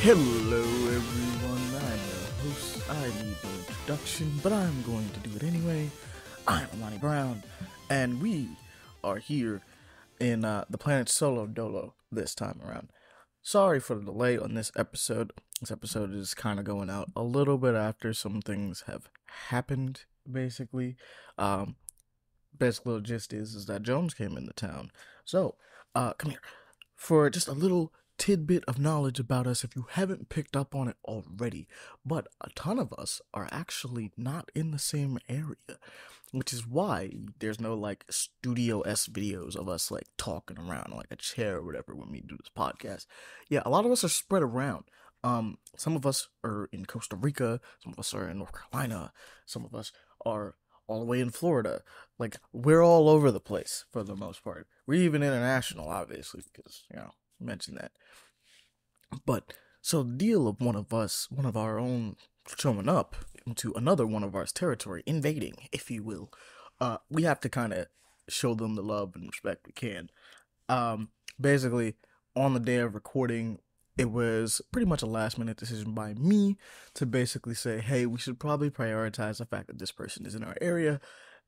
Hello everyone, I'm your host. I need no introduction, but I'm going to do it anyway. I'm Amani Brown, and we are here in the planet Solo Dolo this time around. Sorry for the delay on this episode. This episode is kind of going out a little bit after some things have happened, basically. Um, Best little gist is that Jones came into town. So, come here. For just a little tidbit of knowledge about us, if you haven't picked up on it already, but a ton of us are actually not in the same area, which is why there's no like Studio S videos of us like talking around like a chair or whatever when we do this podcast. Yeah, a lot of us are spread around. Some of us are in Costa Rica, some of us are in North Carolina, some of us are all the way in Florida. Like, we're all over the place for the most part. We're even international, obviously, because, mention that. But, so the deal of one of us, one of our own, showing up into another one of ours territory, invading, if you will, we have to kind of show them the love and respect we can. Basically, on the day of recording, it was pretty much a last-minute decision by me to basically say, hey, we should probably prioritize the fact that this person is in our area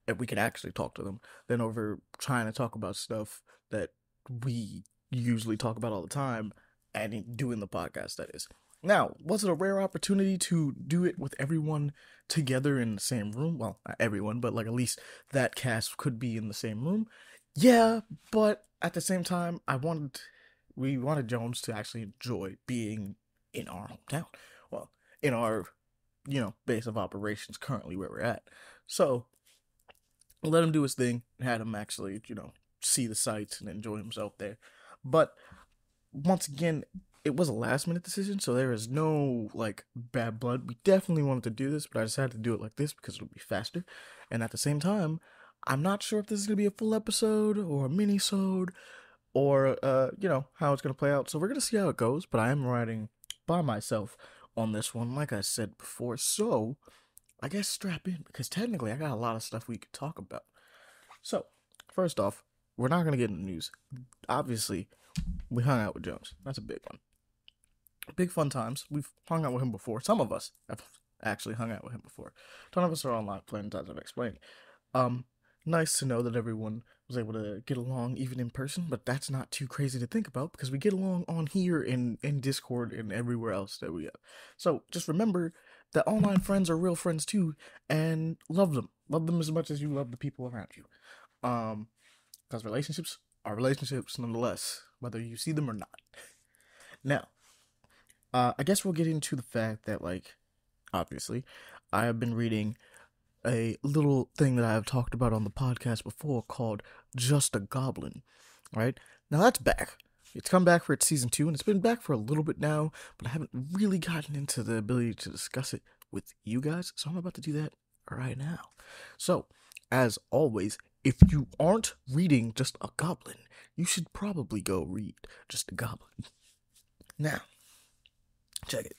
and we can actually talk to them than over trying to talk about stuff that we usually talk about all the time and doing the podcast, that is. Now, was it a rare opportunity to do it with everyone together in the same room? Well, not everyone, but like at least that cast could be in the same room. Yeah, but at the same time, we wanted Jones to actually enjoy being in our hometown. Well, in our, base of operations currently where we're at. So, let him do his thing, had him actually, see the sights and enjoy himself there. But, once again, it was a last minute decision, so there is no, like, bad blood. We definitely wanted to do this, but I decided to do it like this because it'll be faster. And at the same time, I'm not sure if this is going to be a full episode or a mini-sode or how it's gonna play out. So we're gonna see how it goes. But I am writing by myself on this one, like I said before. So I guess strap in because technically I got a lot of stuff we could talk about. So first off, we're not gonna get into news. Obviously, we hung out with Jones. That's a big one. Big fun times. We've hung out with him before. Some of us have actually hung out with him before. A ton of us are online playing, as I've explained. Nice to know that everyone was able to get along even in person, but that's not too crazy to think about because we get along on here in Discord and everywhere else that we have. So just remember that online friends are real friends too, and love them. Love them as much as you love the people around you. Because relationships are relationships nonetheless, whether you see them or not. Now, I guess we'll get into the fact that, like, obviously, I have been reading a little thing that I have talked about on the podcast before called Just a Goblin, right? Now that's back. It's come back for its season 2, and it's been back for a little bit now, but I haven't really gotten into the ability to discuss it with you guys, so I'm about to do that right now. So, as always, if you aren't reading Just a Goblin, you should probably go read Just a Goblin. Now, check it.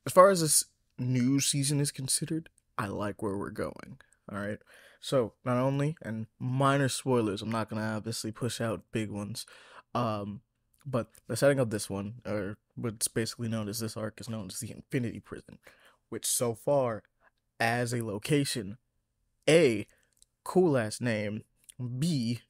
As far as this new season is considered, I like where we're going, alright? So, not only, and minor spoilers, I'm not going to obviously push out big ones, but the setting of this one, or what's basically known as this arc, is known as the Infinity Prison, which so far, as a location, A, cool-ass name, B,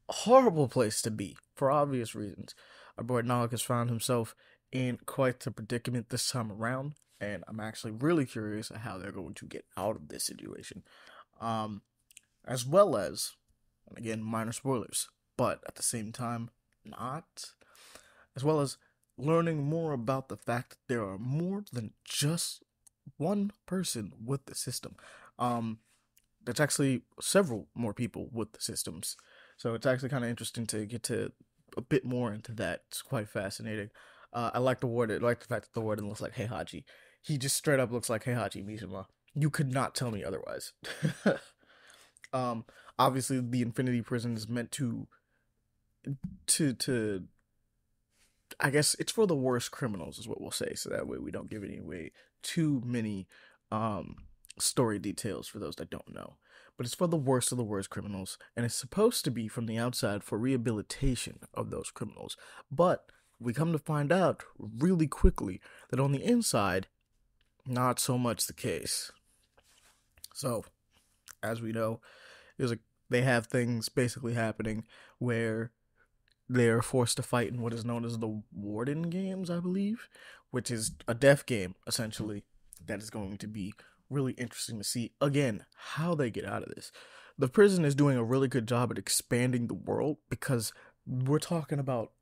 horrible place to be, for obvious reasons. Our boy Nog has found himself in quite the predicament this time around, and I'm actually really curious at how they're going to get out of this situation. As well as, and again, minor spoilers, but at the same time, not. As well as learning more about the fact that there are more than just one person with the system. There's actually several more people with the systems. So it's actually kind of interesting to get to a bit more into that. It's quite fascinating. I like the warden. I like the fact that the warden looks like Heihachi. He just straight up looks like Heihachi Mishima. You could not tell me otherwise. Obviously the Infinity Prison is meant to I guess it's for the worst criminals is what we'll say, so that way we don't give away too many story details for those that don't know. But it's for the worst of the worst criminals, and it's supposed to be from the outside for rehabilitation of those criminals. But we come to find out really quickly that on the inside, not so much the case. So, as we know, they have things basically happening where they're forced to fight in what is known as the Warden games, I believe, which is a death game, essentially, that is going to be really interesting to see, again, how they get out of this. The prison is doing a really good job at expanding the world because we're talking about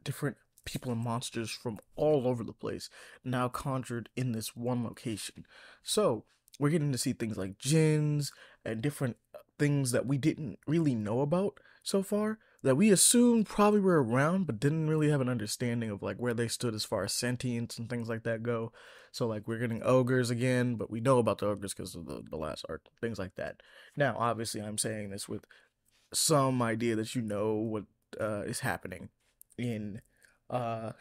different people and monsters from all over the place now conjured in this one location. So, we're getting to see things like jinns and different things that we didn't really know about so far, that we assumed probably were around but didn't really have an understanding of like where they stood as far as sentience and things like that go. So like we're getting ogres again, but we know about the ogres because of the last arc, things like that. Now obviously I'm saying this with some idea that you know what is happening in uh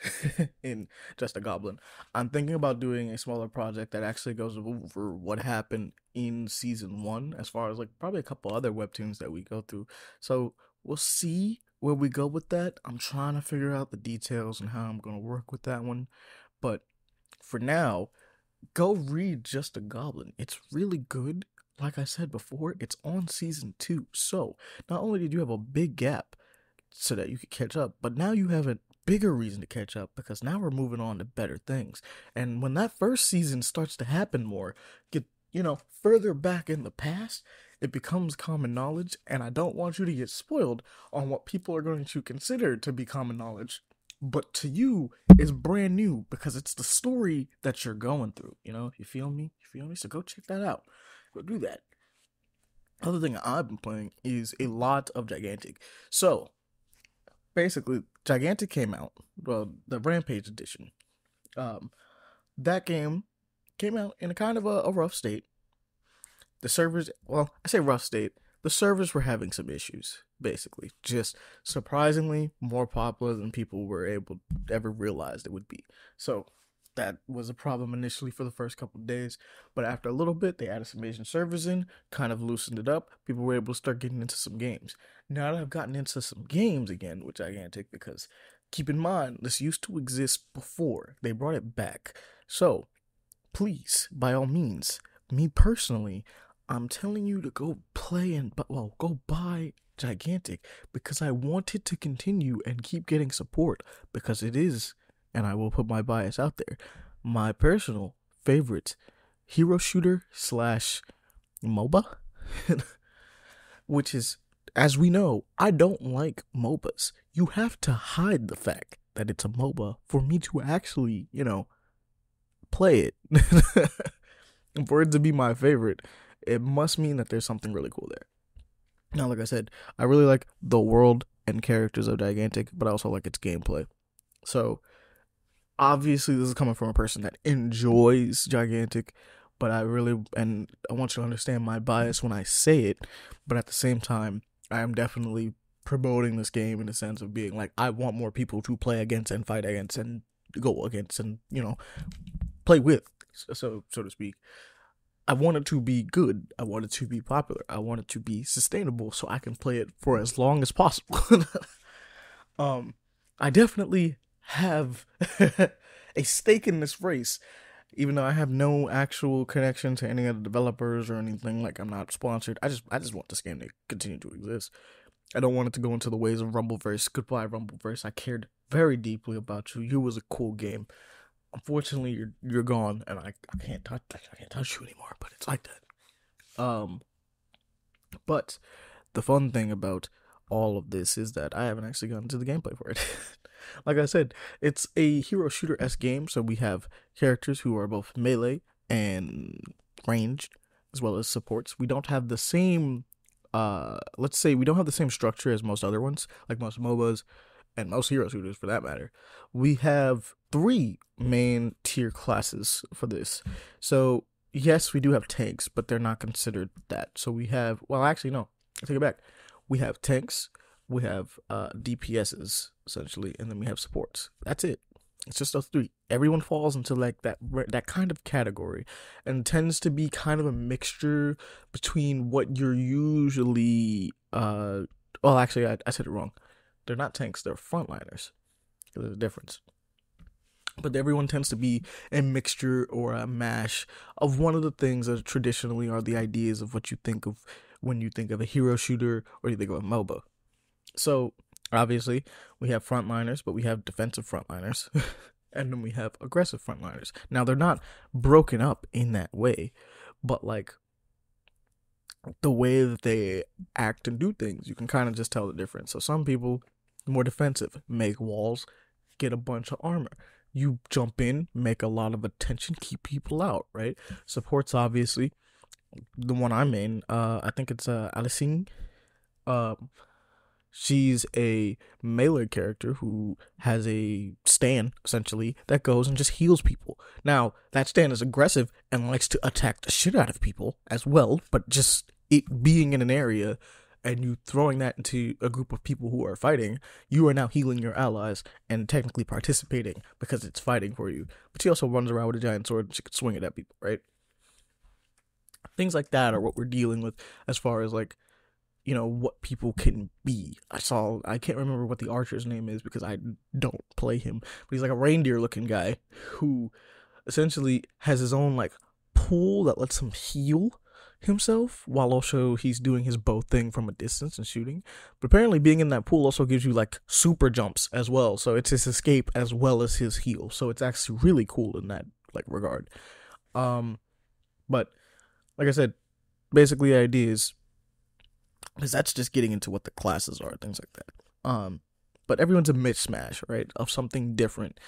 in Just a Goblin. I'm thinking about doing a smaller project that actually goes over what happened in season 1, as far as like probably a couple other webtoons that we go through. So we'll see where we go with that. I'm trying to figure out the details and how I'm going to work with that one, but for now, go read Just a Goblin. It's really good. Like I said before, it's on season 2. So not only did you have a big gap so that you could catch up, but now you have a bigger reason to catch up because now we're moving on to better things. And when that first season starts to happen more, get further back in the past, it becomes common knowledge, and I don't want you to get spoiled on what people are going to consider to be common knowledge, but to you is brand new because it's the story that you're going through. You feel me? So go check that out. Go do that. Other thing I've been playing is a lot of Gigantic. So basically, Gigantic came out, well, the Rampage edition. That game came out in a kind of a rough state. The servers, well, I say rough state, the servers were having some issues, basically. Just surprisingly more popular than people were able to ever realize it would be. So that was a problem initially for the first couple of days, but after a little bit, they added some Asian servers in, kind of loosened it up. People were able to start getting into some games. Now that I've gotten into some games again with Gigantic, because keep in mind, this used to exist before. They brought it back. So, please, by all means, me personally, I'm telling you to go play go buy Gigantic because I want it to continue and keep getting support because it is, and I will put my bias out there, my personal favorite hero shooter / MOBA, which is, as we know, I don't like MOBAs. You have to hide the fact that it's a MOBA for me to actually, play it. And for it to be my favorite, it must mean that there's something really cool there. Now, like I said, I really like the world and characters of Gigantic, but I also like its gameplay. So, obviously, this is coming from a person that enjoys Gigantic, but I want you to understand my bias when I say it, but at the same time, I am definitely promoting this game in the sense of being like, I want more people to play against and fight against and go against and, play with, so to speak. I want it to be good. I want it to be popular. I want it to be sustainable so I can play it for as long as possible. I definitely have a stake in this race, even though I have no actual connection to any of the developers or anything. Like, I'm not sponsored. I just want this game to continue to exist. I don't want it to go into the ways of Rumbleverse. Goodbye, Rumbleverse. I cared very deeply about you. You was a cool game. Unfortunately, you're gone, and I can't touch you anymore. But it's like that. But the fun thing about all of this is that I haven't actually gotten to the gameplay for it. Like I said, it's a hero shooter-esque game, so we have characters who are both melee and ranged, as well as supports. We don't have the same, let's say we don't have the same structure as most other ones, like most MOBAs, and most hero shooters for that matter. We have 3 main tier classes for this. So, yes, we do have tanks, but they're not considered that. So we have, well, actually, no, I take it back. We have tanks, we have DPSs, essentially, and then we have supports. That's it. It's just those 3. Everyone falls into like that kind of category, and tends to be kind of a mixture between what you're usually, well, actually, I said it wrong. They're not tanks, they're frontliners. There's a difference. But everyone tends to be a mixture or a mash of one of the things that traditionally are the ideas of what you think of when you think of a hero shooter or you think of a MOBA. So, obviously, we have frontliners, but we have defensive frontliners. And then we have aggressive frontliners. Now, they're not broken up in that way, but like the way that they act and do things, you can kind of just tell the difference. So some people, more defensive, make walls, get a bunch of armor. You jump in, make a lot of attention, keep people out, right? Supports, obviously. The one I'm in, I think it's Alicing. She's a melee character who has a stand, essentially, that goes and just heals people. Now, that stand is aggressive and likes to attack the shit out of people as well, but just it being in an area and you throwing that into a group of people who are fighting, you are now healing your allies and technically participating because it's fighting for you. But she also runs around with a giant sword and she can swing it at people, right? Things like that are what we're dealing with as far as like, you know, what people can be. I can't remember what the archer's name is because I don't play him, but he's like a reindeer looking guy who essentially has his own like pool that lets him heal himself while also he's doing his bow thing from a distance and shooting. But apparently being in that pool also gives you like super jumps as well, so it's his escape as well as his heal, so it's actually really cool in that like regard. But like I said, basically the idea is, because that's just getting into what the classes are, things like that. But everyone's a mishmash, right, of something different.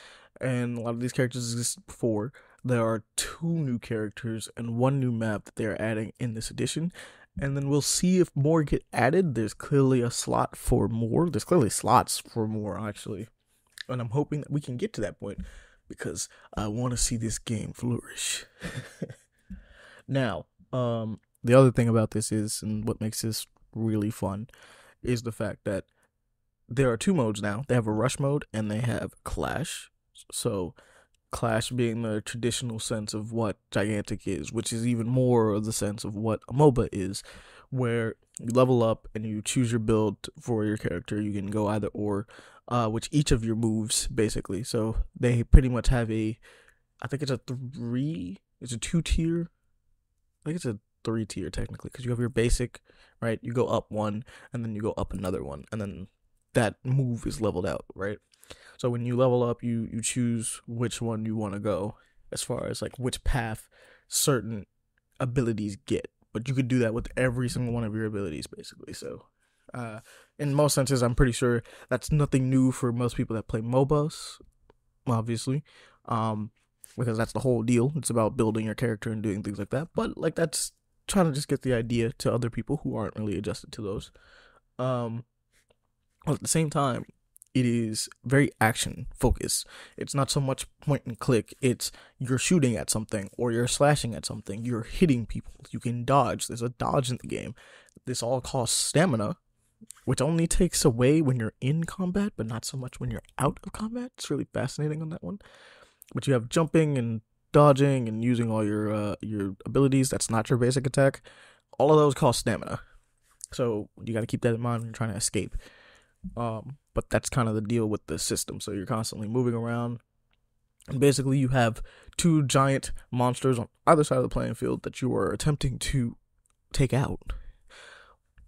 And a lot of these characters exist before. There are 2 new characters and 1 new map that they're adding in this edition. And then we'll see if more get added. There's clearly a slot for more. There's clearly slots for more, actually. And I'm hoping that we can get to that point because I want to see this game flourish. Now, the other thing about this is, and what makes this really fun, is the fact that there are 2 modes now. They have a rush mode and they have clash. So clash being the traditional sense of what Gigantic is, which is even more of the sense of what a MOBA is, where you level up and you choose your build for your character. You can go either or, which each of your moves basically. So they pretty much have I think it's a 2-tier. I think it's a 3-tier technically, because you have your basic, right? You go up 1 and then you go up another 1, and then that move is leveled out, right? So when you level up, you choose which one you want to go as far as like which path certain abilities get, but you could do that with every single one of your abilities basically. So in most senses, I'm pretty sure that's nothing new for most people that play MOBAs, obviously, because that's the whole deal. It's about building your character and doing things like that, but like that's trying to just get the idea to other people who aren't really adjusted to those. At the same time, it is very action focused. It's not so much point and click. It's you're shooting at something or you're slashing at something. You're hitting people. You can dodge. There's a dodge in the game. This all costs stamina, which only takes away when you're in combat, but not so much when you're out of combat. It's really fascinating on that one. But you have jumping and dodging and using all your abilities. That's not your basic attack. All of those cost stamina. So you got to keep that in mind when you're trying to escape. But that's kind of the deal with the system. So you're constantly moving around. And basically you have 2 giant monsters on either side of the playing field that you are attempting to take out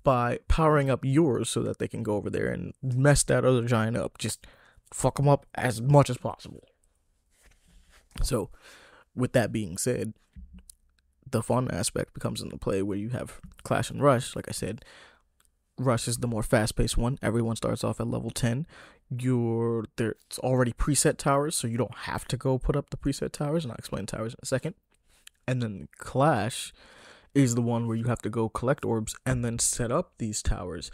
by powering up yours so that they can go over there and mess that other giant up. Just fuck them up as much as possible. So with that being said, the fun aspect becomes into play where you have Clash and Rush. Like I said, Rush is the more fast-paced one. Everyone starts off at level 10. There's already preset towers, so you don't have to go put up the preset towers, and I'll explain towers in a second. And then Clash is the one where you have to go collect orbs and then set up these towers.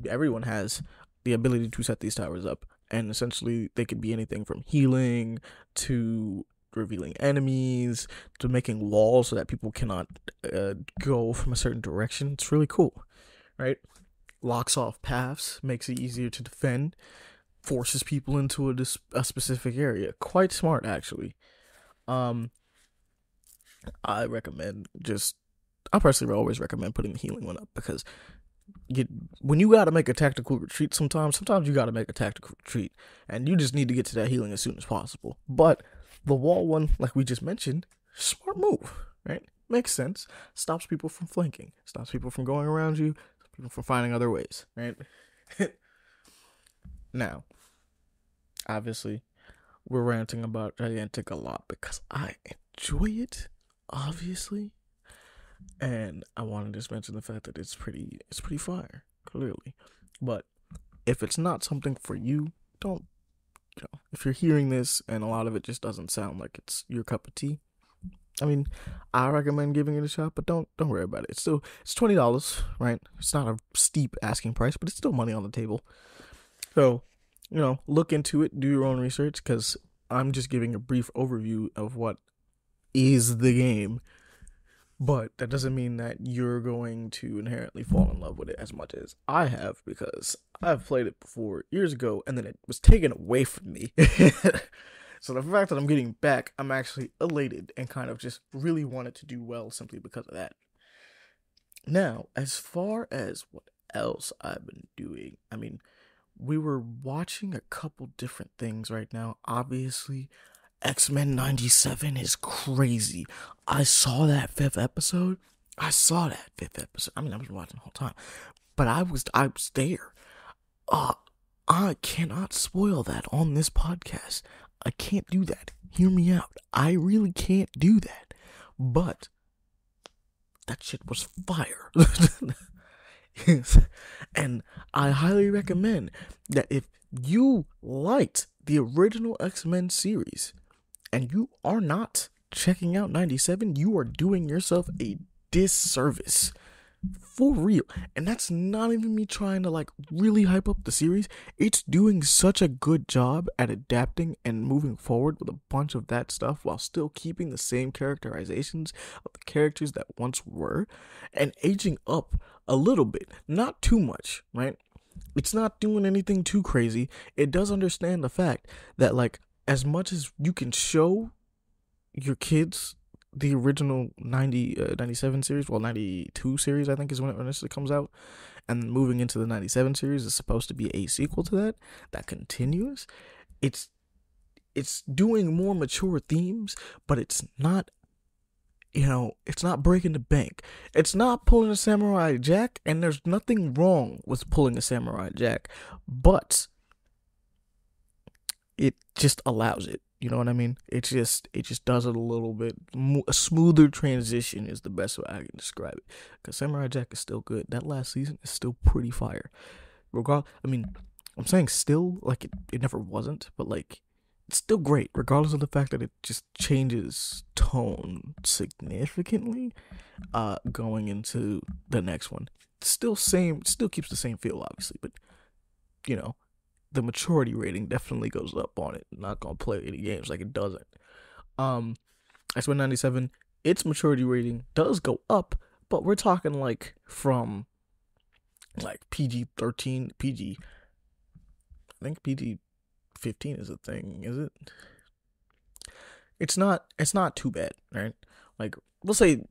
Everyone has the ability to set these towers up, and essentially they could be anything from healing to revealing enemies to making walls so that people cannot go from a certain direction. It's really cool, right? Locks off paths, makes it easier to defend, forces people into a specific area. Quite smart, actually. I personally always recommend putting the healing one up because when you gotta make a tactical retreat, sometimes you gotta make a tactical retreat, and you just need to get to that healing as soon as possible. But the wall one, like we just mentioned, smart move, right? Makes sense. Stops people from flanking. Stops people from going around you. Stops people from finding other ways, right? Now, obviously, we're ranting about Gigantic a lot because I enjoy it, obviously. And I want to just mention the fact that it's pretty fire, clearly. But if it's not something for you, don't, if you're hearing this and a lot of it just doesn't sound like it's your cup of tea, I mean, I recommend giving it a shot, but don't worry about it. It's $20, right? It's not a steep asking price, but it's still money on the table. So, look into it, do your own research, because I'm just giving a brief overview of what is the game. But that doesn't mean that you're going to inherently fall in love with it as much as I have, because I've played it before years ago, and then it was taken away from me. So the fact that I'm getting back, I'm actually elated and kind of just really wanted to do well simply because of that. Now, as far as what else I've been doing, I mean, we were watching a couple different things right now. Obviously, X-Men 97 is crazy. I saw that fifth episode. I mean, I was watching the whole time, but I was there. I cannot spoil that on this podcast. I can't do that. Hear me out. I really can't do that. But that shit was fire. And I highly recommend that if you liked the original X-Men series and you are not checking out 97, you are doing yourself a disservice. For real. And that's not even me trying to really hype up the series. It's doing such a good job at adapting and moving forward with a bunch of that stuff while still keeping the same characterizations of the characters that once were and aging up a little bit. Not too much, right? It's not doing anything too crazy. It does understand the fact that as much as you can show your kids the original 97 series, 92 series, I think is when it initially comes out, and moving into the 97 series is supposed to be a sequel to that continues. It's doing more mature themes, but it's not, it's not breaking the bank. It's not pulling a Samurai Jack, and there's nothing wrong with pulling a Samurai Jack, but it just allows it. You know what I mean? It just does it a little bit. A smoother transition is the best way I can describe it. Because Samurai Jack is still good. That last season is still pretty fire. I'm saying still, it never wasn't, but it's still great, regardless of the fact that it just changes tone significantly going into the next one. Still keeps the same feel, obviously, but, the maturity rating definitely goes up on it. I'm not gonna play any games like it doesn't. X-Men 97, its maturity rating does go up, but we're talking from PG-13, I think PG-15 is a thing, is it? It's not too bad, right? We'll say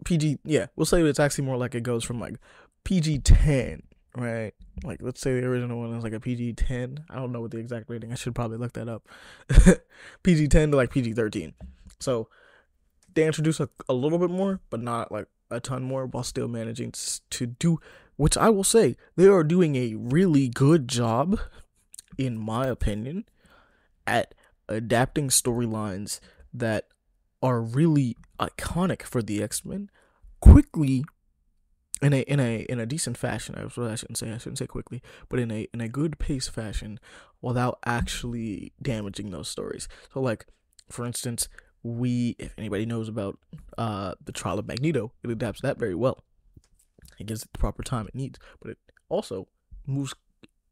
we'll say it's actually more like it goes from PG-10, right? Let's say the original one is a PG-10. I don't know what the exact rating. I should probably look that up. PG-10 to PG-13. So they introduce a little bit more, but not a ton more, while still managing to do, which I will say, they are doing a really good job, in my opinion, at adapting storylines that are really iconic for the X-Men quickly, in a decent fashion. I shouldn't say quickly, but in a good pace fashion, without actually damaging those stories. So for instance, if anybody knows about the Trial of Magneto, it adapts that very well. It gives it the proper time it needs, but it also moves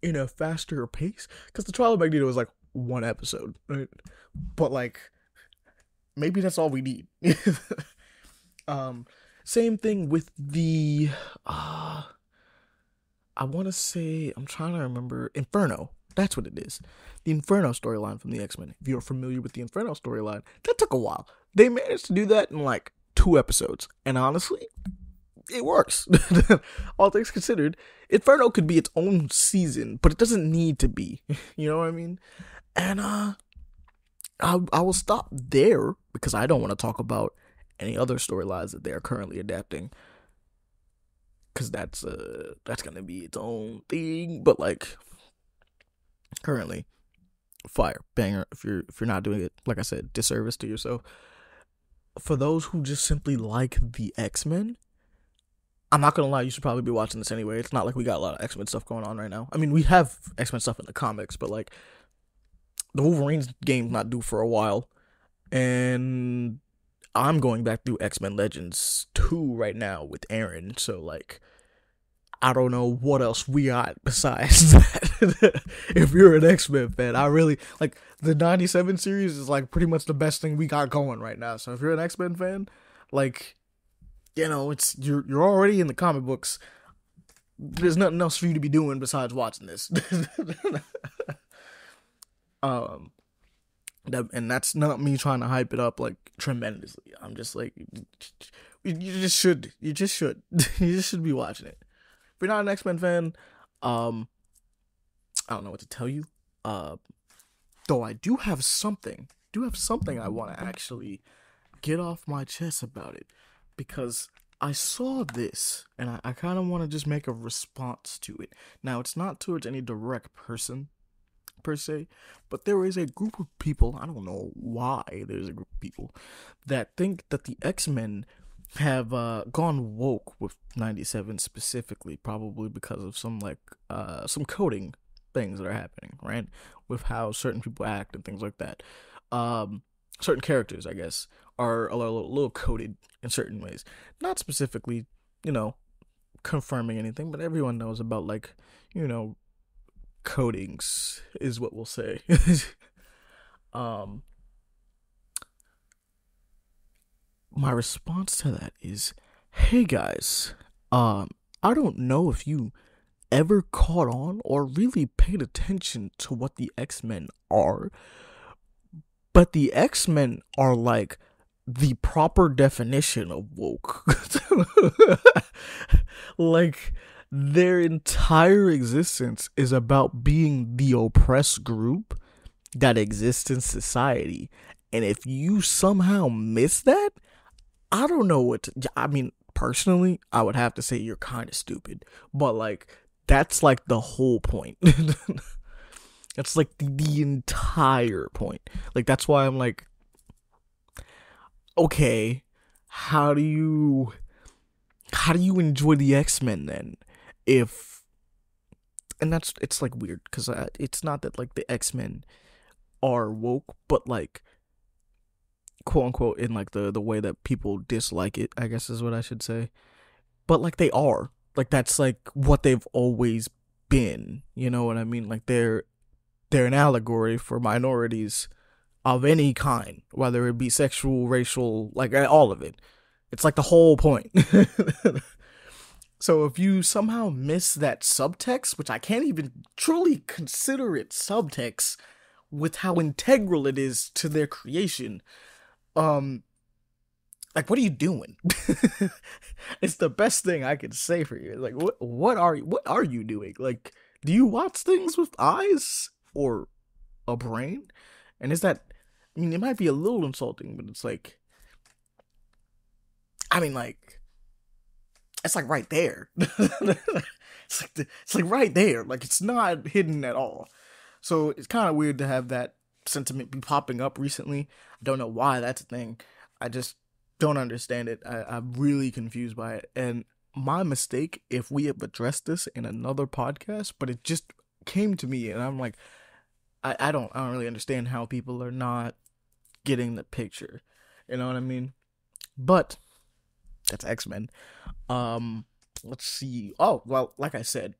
in a faster pace, because the Trial of Magneto is one episode, right? But maybe that's all we need. Same thing with the, I want to say, I'm trying to remember, Inferno. That's what it is. The Inferno storyline from the X-Men. If you're familiar with the Inferno storyline, that took a while. They managed to do that in 2 episodes. And honestly, it works. All things considered, Inferno could be its own season, but it doesn't need to be. You know what I mean? And I will stop there because I don't want to talk about any other storylines that they are currently adapting, because that's gonna be its own thing. But like currently, fire banger. If you're not doing it, like I said, disservice to yourself. For those who just simply like the X-Men, I'm not gonna lie, you should probably be watching this anyway. It's not like we got a lot of X-Men stuff going on right now. I mean, we have X-Men stuff in the comics, but like the Wolverine's game's not due for a while, and I'm going back through X-Men Legends 2 right now with Aaron. So like, I don't know what else we got besides that. If you're an X-Men fan, I really like the 97 series is like pretty much the best thing we got going right now. So if you're an X-Men fan, like, you know, it's you're already in the comic books. There's nothing else for you to be doing besides watching this. And that's not me trying to hype it up like tremendously. I'm just like, you just should you just should be watching it. If you're not an X-Men fan, I don't know what to tell you. Though I do have something I want to actually get off my chest about it, because I saw this and I kind of want to just make a response to it. Now, it's not towards any direct person per se, but there is a group of people, I don't know why there's a group of people that think that the X-Men have gone woke with 97 specifically, probably because of some coding things that are happening, right? With how certain people act and things like that. Certain characters, I guess, are a little coded in certain ways. Not specifically, you know, confirming anything, but everyone knows about, like, you know, codings is what we'll say. My response to that is, hey guys, I don't know if you ever caught on or really paid attention to what the X-Men are, but the X-Men are like the proper definition of woke. Like, their entire existence is about being the oppressed group that exists in society. And if you somehow miss that, I don't know what to, I mean, personally, I would have to say you're kind of stupid. But, like, that's, like, the whole point. That's, like, the entire point. Like, that's why I'm like, okay, how do you enjoy the X-Men then? And it's, like, weird, because it's not that, like, the X-Men are woke, but, like, quote unquote, in like the way that people dislike it, I guess is what I should say. But like, they are, like, that's like what they've always been, you know what I mean? Like, they're an allegory for minorities of any kind, whether it be sexual, racial, like all of it. It's like the whole point. So if you somehow miss that subtext, which I can't even truly consider it subtext with how integral it is to their creation, like, what are you doing? It's the best thing I could say for you. Like, what are you doing? Like, do you watch things with eyes or a brain? And is that, I mean, it might be a little insulting, but it's like, I mean, like, it's like right there. It's like right there. Like, it's not hidden at all. So it's kind of weird to have that sentiment be popping up recently. I don't know why that's a thing. I just don't understand it. I'm really confused by it. And my mistake if we have addressed this in another podcast, but it just came to me and I'm like, I don't really understand how people are not getting the picture. You know what I mean? But that's X-Men. Let's see. Oh, well, like I said,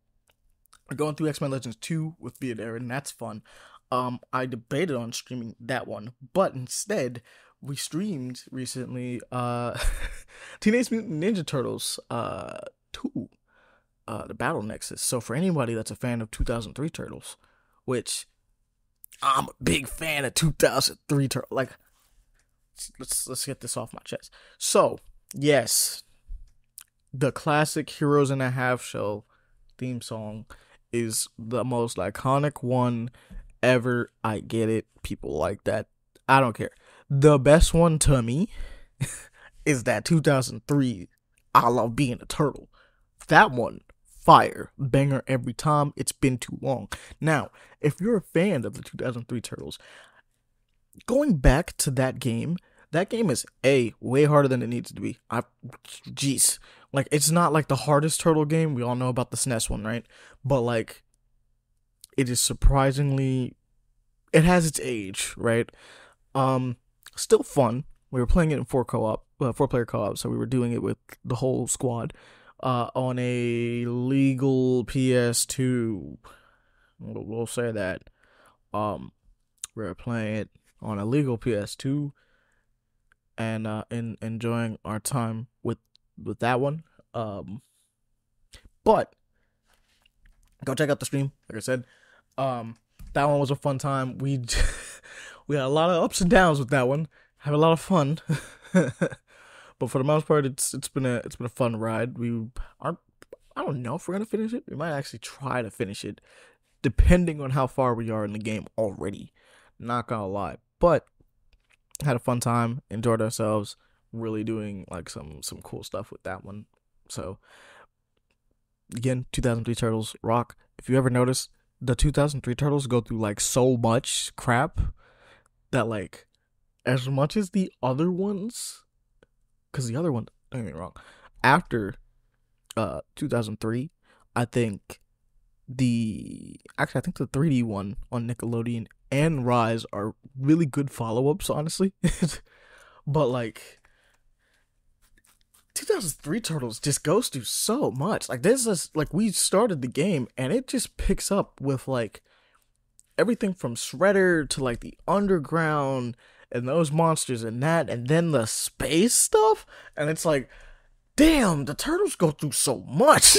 we're going through X-Men Legends 2 with me and Aaron. That's fun. I debated on streaming that one, but instead we streamed recently Teenage Mutant Ninja Turtles 2, the Battle Nexus. So for anybody that's a fan of 2003 Turtles, which I'm a big fan of 2003 Turtles, like, let's get this off my chest. So yes, the classic Heroes in a Half Shell theme song is the most iconic one ever. I get it. People like that. I don't care. The best one to me is that 2003 I Love Being a Turtle. That one, fire. Banger every time. It's been too long. Now, if you're a fan of the 2003 Turtles, going back to that game is way harder than it needs to be. Jeez. Like, it's not like the hardest turtle game. We all know about the SNES one, right? But like, it is surprisingly, it has its age, right? Still fun. We were playing it in 4-player co-op, so we were doing it with the whole squad, on a legal PS2. We'll say that. We were playing it on a legal PS2, and enjoying our time with that one. But go check out the stream. Like I said, that one was a fun time. We we had a lot of ups and downs with that one. Had a lot of fun. But for the most part, it's been a fun ride. I don't know if we're gonna finish it. We might actually try to finish it, depending on how far we are in the game already. Not gonna lie, but had a fun time, enjoyed ourselves, really doing like some cool stuff with that one. So again, 2003 Turtles rock. If you ever notice, the 2003 Turtles go through like so much crap that, like, as much as the other ones, because the other one, don't get me wrong, after 2003, I think the 3D one on Nickelodeon and Rise are really good follow-ups, honestly. But like, 2003 Turtles just goes through so much. Like, this is like, we started the game and it just picks up with like everything from Shredder to like the underground and those monsters and that, and then the space stuff, and it's like, damn, the Turtles go through so much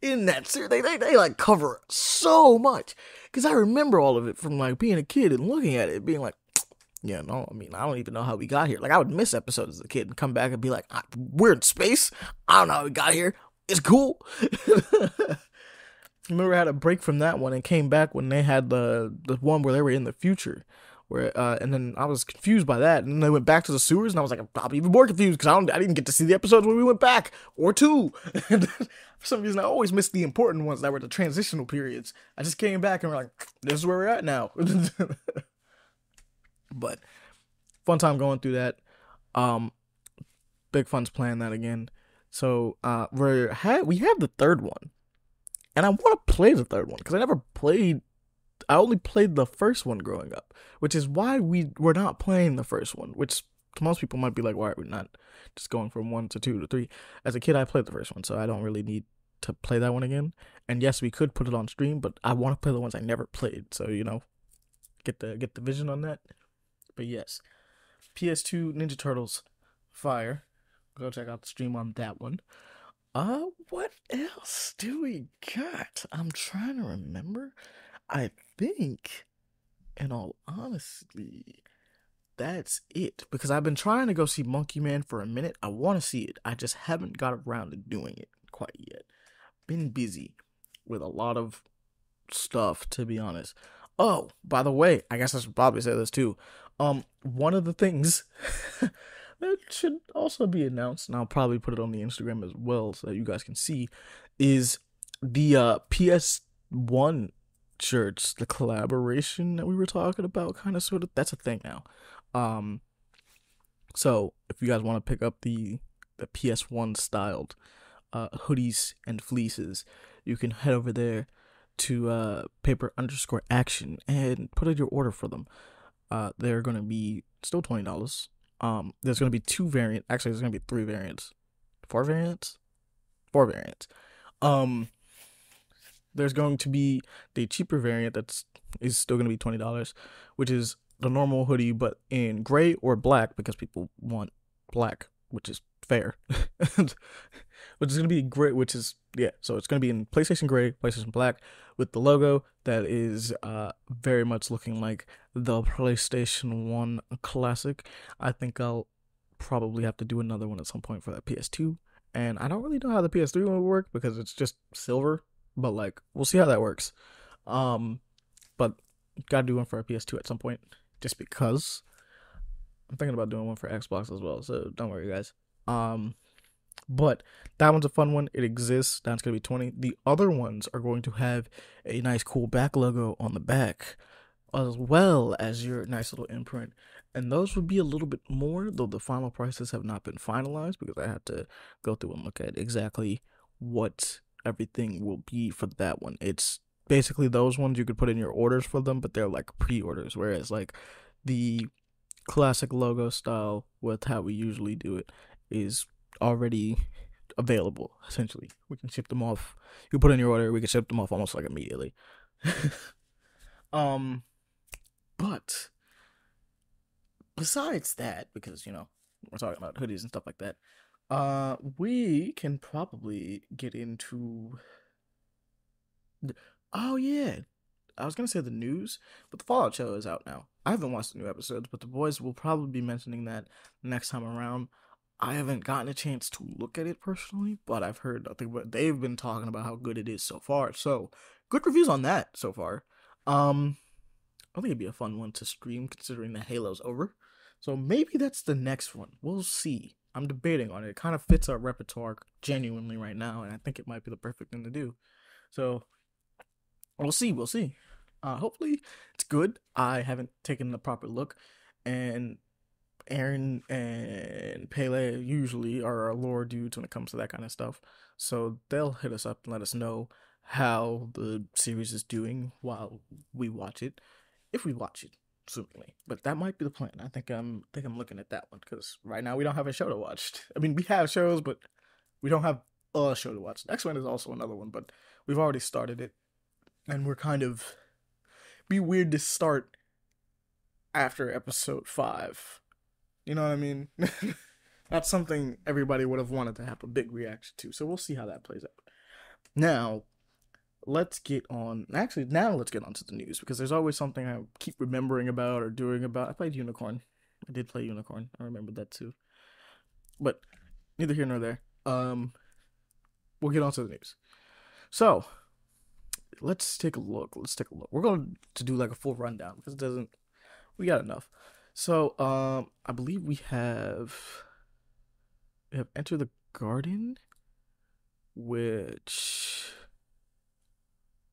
in that series. They like cover so much, because I remember all of it from like being a kid and looking at it being like, yeah, no, I mean, I don't even know how we got here. Like, I would miss episodes as a kid and come back and be like, we're in space, I don't know how we got here, it's cool. Remember I had a break from that one and came back when they had the one where they were in the future, where and then I was confused by that, and then they went back to the sewers, and I was like, I'm even more confused because I didn't get to see the episodes when we went back, or two. And for some reason I always missed the important ones that were the transitional periods. I just came back and we're like, this is where we're at now. But fun time going through that. Big fun's playing that again. So we have the third one, and I want to play the third one because I only played the first one growing up, which is why we're not playing the first one, which to most people might be like, why are we not just going from 1 to 2 to 3? As a kid, I played the first one, so I don't really need to play that one again. And yes, we could put it on stream, but I want to play the ones I never played, so, you know, get the vision on that. But yes, PS2 Ninja Turtles, fire. Go check out the stream on that one. What else do we got? I'm trying to remember. I think, in all honesty, that's it. Because I've been trying to go see Monkey Man for a minute. I want to see it. I just haven't got around to doing it quite yet. Been busy with a lot of stuff, to be honest. Oh, by the way, I guess I should probably say this too. One of the things that should also be announced, and I'll probably put it on the Instagram as well so that you guys can see, is the PS1 shirts, the collaboration that we were talking about, kind of, sort of, that's a thing now. So if you guys want to pick up the PS1 styled hoodies and fleeces, you can head over there to paper_action and put in your order for them. They're going to be still $20. There's going to be 2 variants. Actually, there's going to be 3 variants. 4 variants? 4 variants. There's going to be the cheaper variant is still going to be $20, which is the normal hoodie, but in gray or black, because people want black, which is fair. But it's going to be gray, which is, yeah, so it's going to be in PlayStation gray, PlayStation black, with the logo that is very much looking like the PlayStation 1 classic. I think I'll probably have to do another one at some point for that PS2, and I don't really know how the PS3 one will work because it's just silver. But like, we'll see how that works. Um, but gotta do one for a PS2 at some point, just because I'm thinking about doing one for Xbox as well. So don't worry, guys. Um, but that one's a fun one. It exists. That's gonna be 20. The other ones are going to have a nice, cool back logo on the back, as well as your nice little imprint. And those would be a little bit more, though the final prices have not been finalized because I had to go through and look at exactly what everything will be for that one. It's basically those ones you could put in your orders for them, but they're like pre-orders, whereas like the classic logo style with how we usually do it is already available. Essentially, we can ship them off. You put in your order, we can ship them off almost like immediately. um but besides that, because we're talking about hoodies and stuff like that, we can probably get into. Oh yeah, I was gonna say the news, but the Fallout show is out now. I haven't watched the new episodes, but the boys will probably be mentioning that next time around. I haven't gotten a chance to look at it personally, but I've heard nothing but they've been talking about how good it is so far. So good reviews on that so far. I think it'd be a fun one to stream considering that Halo's over. So maybe that's the next one. We'll see. I'm debating on it. It kind of fits our repertoire genuinely right now, and I think it might be the perfect thing to do. So we'll see. We'll see. Hopefully it's good. I haven't taken the proper look, and Aaron and Pele usually are our lore dudes when it comes to that kind of stuff. So they'll hit us up and let us know how the series is doing while we watch it, if we watch it, assumingly. But that might be the plan. I think I'm looking at that one because right now we don't have a show to watch. I mean, we have shows, but we don't have a show to watch. Next one is also another one, but we've already started it, and we're kind of be weird to start after episode 5. You know what I mean? That's something everybody would have wanted to have a big reaction to. So we'll see how that plays out. Now, let's get on. Actually, now let's get on to the news because there's always something I keep remembering about or doing about. I played Unicorn. I did play Unicorn. I remember that too. But neither here nor there. We'll get on to the news. So let's take a look. We're going to do like a full rundown because it doesn't. We got enough. So I believe we have Enter the Garden, which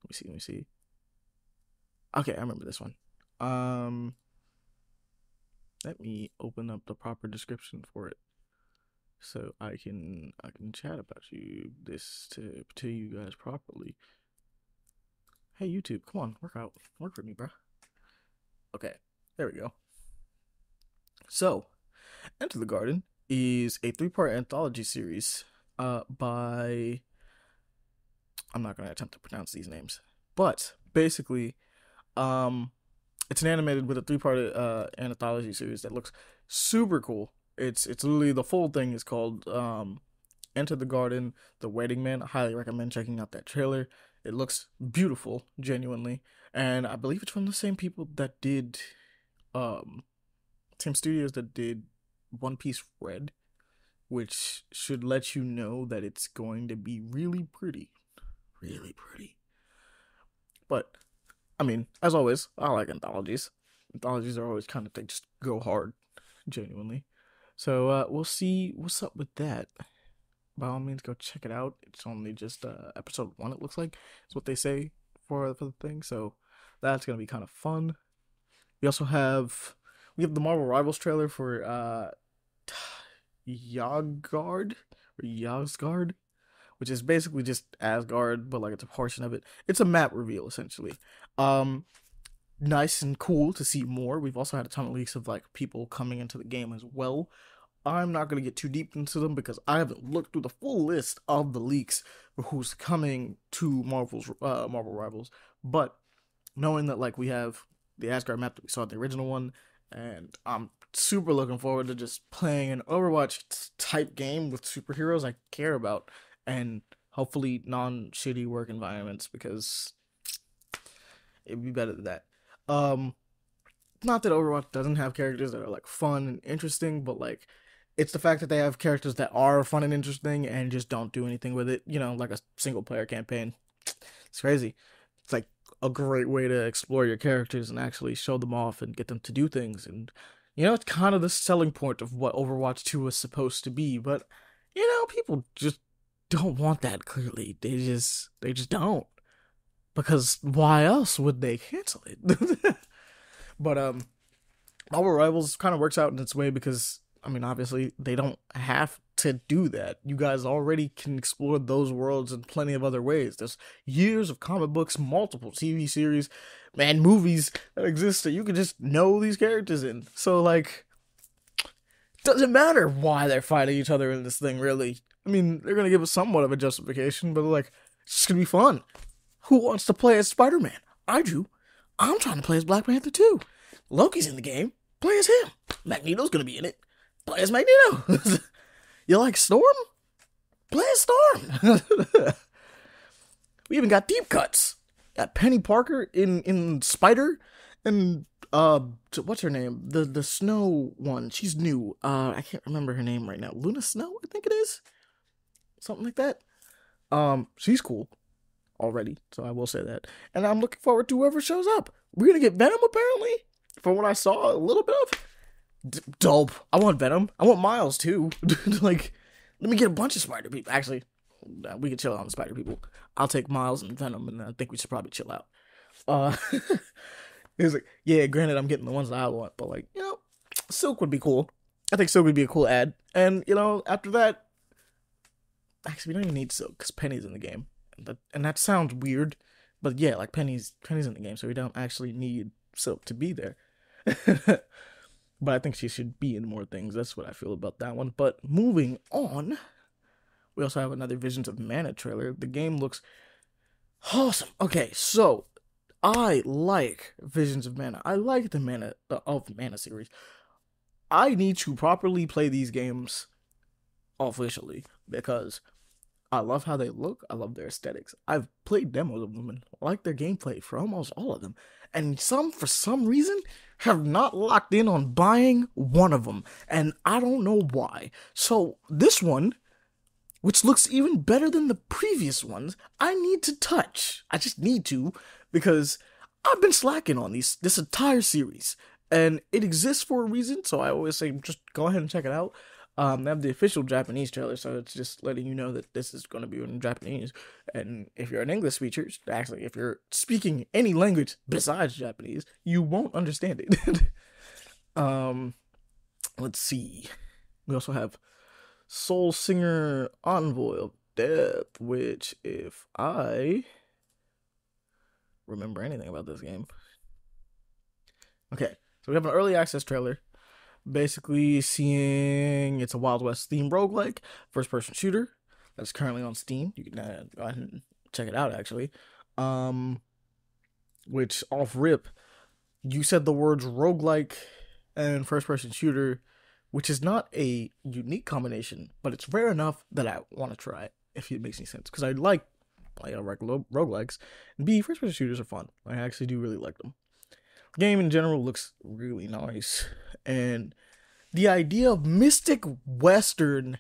let me see. Okay, I remember this one. Let me open up the proper description for it, so I can chat about this to you guys properly. Hey YouTube, come on, work for me, bro. Okay, there we go. So, Enter the Garden is a 3-part anthology series by. I'm not going to attempt to pronounce these names, but basically, it's an animated with a 3-part anthology series that looks super cool. It's literally the full thing is called Enter the Garden, The Waiting Man. I highly recommend checking out that trailer. It looks beautiful, genuinely, and I believe it's from the same people that did same studios that did One Piece Red, which should let you know that it's going to be really pretty. Really pretty. But, I mean, as always, I like anthologies. Anthologies are always kind of, they just go hard, genuinely. So, we'll see what's up with that. By all means, go check it out. It's only just episode 1, it looks like. It's what they say for the thing. So, that's going to be kind of fun. We also have the Marvel Rivals trailer for Yogard or Yozgard, which is basically just Asgard, but like it's a portion of it. It's a map reveal essentially. Nice and cool to see more. We've also had a ton of leaks of like people coming into the game as well. I'm not gonna get too deep into them because I haven't looked through the full list of the leaks for who's coming to Marvel Rivals. But knowing that like we have the Asgard map that we saw in the original one, and I'm super looking forward to just playing an Overwatch type game with superheroes I care about, and hopefully non-shitty work environments because it'd be better than that. Not that Overwatch doesn't have characters that are like fun and interesting, but like It's the fact that they have characters that are fun and interesting and just don't do anything with it, like a single player campaign. It's crazy. It's like a great way to explore your characters and actually show them off and get them to do things. And, it's kind of the selling point of what Overwatch 2 was supposed to be. But, people just don't want that, clearly. They just don't. Because why else would they cancel it? But, Marvel Rivals kind of works out in its way because, obviously, they don't have to do that. You guys already can explore those worlds in plenty of other ways. There's years of comic books, multiple TV series, and movies that exist that you can just know these characters in. So, doesn't matter why they're fighting each other in this thing, really. They're going to give us somewhat of a justification, but, it's just going to be fun. Who wants to play as Spider-Man? I do. I'm trying to play as Black Panther, too. Loki's in the game. Play as him. Magneto's going to be in it. Play as Magneto. You like Storm? Play as Storm. We even got deep cuts. Got Penny Parker in Spider, and what's her name? The Snow one. She's new. I can't remember her name right now. Luna Snow, I think it is. Something like that. She's cool already, so I will say that. And I'm looking forward to whoever shows up. We're gonna get Venom, apparently, from what I saw a little bit of. Dope. I want Venom. I want Miles too. Let me get a bunch of Spider people. Actually, we can chill out on the Spider people. I'll take Miles and Venom, and I think we should probably chill out. It was yeah, granted, I'm getting the ones that I want, but Silk would be cool. I think Silk would be a cool ad. And after that, actually, we don't even need Silk because Penny's in the game, and that sounds weird, but yeah, Penny's in the game, so we don't actually need Silk to be there. But I think she should be in more things. That's what I feel about that one. But moving on, we also have another Visions of Mana trailer. The game looks awesome. Okay, so I like Visions of Mana. I like the Mana series. I need to properly play these games officially because I love how they look. I love their aesthetics. I've played demos of them and like their gameplay for almost all of them. And some, for some reason, have not locked in on buying one of them. And I don't know why. So this one, which looks even better than the previous ones, I need to touch. I just need to, because I've been slacking on this entire series. And it exists for a reason, so I always say just go ahead and check it out. They have the official Japanese trailer, so it's just letting you know that this is going to be in Japanese. And if you're an English speaker, actually, if you're speaking any language besides Japanese, you won't understand it. Let's see. We also have Soul Singer Envoy of Death, which, if I remember anything about this game. Okay, so we have an early access trailer. Basically seeing it's a Wild West themed roguelike, first person shooter that's currently on Steam. You can go ahead and check it out, actually. Which, off rip, you said the words roguelike and first person shooter, which is not a unique combination, but it's rare enough that I want to try it, if it makes any sense. Because I like regular roguelikes, and B, first person shooters are fun. I actually do really like them. The game in general looks really nice, and the idea of Mystic Western,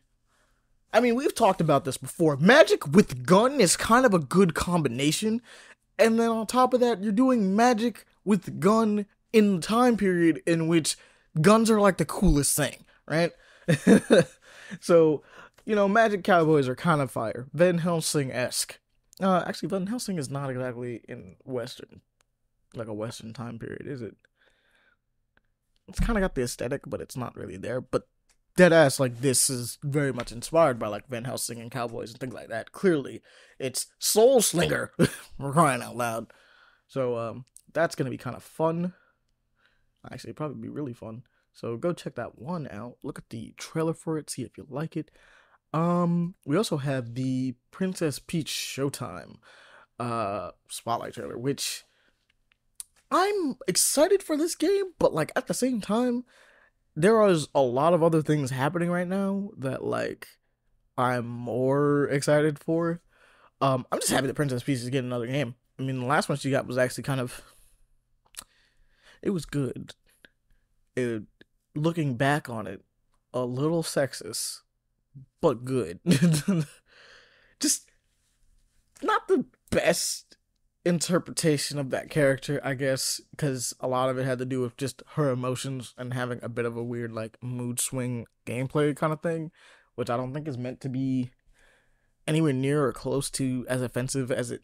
we've talked about this before. Magic with gun is kind of a good combination, and then on top of that, you're doing magic with gun in the time period in which guns are like the coolest thing, right? So, Magic Cowboys are kind of fire. Van Helsing-esque. Actually, Van Helsing is not exactly in Western. Like a Western time period, is it? It's kind of got the aesthetic, but it's not really there. But deadass, this is very much inspired by Van Helsing and cowboys and things like that. Clearly, it's Soul Slinger. We're crying out loud. So that's gonna be kind of fun. Actually, probably be really fun. So go check that one out. Look at the trailer for it. See if you like it. We also have the Princess Peach Showtime spotlight trailer, which I'm excited for this game, but at the same time, there is a lot of other things happening right now that I'm more excited for. I'm just happy that Princess Peach is getting another game. The last one she got was actually it was good. Looking back on it, a little sexist, but good. Just not the best interpretation of that character, I guess, because a lot of it had to do with just her emotions and having a bit of a weird, like, mood swing gameplay kind of thing, which I don't think is meant to be anywhere near or close to as offensive as it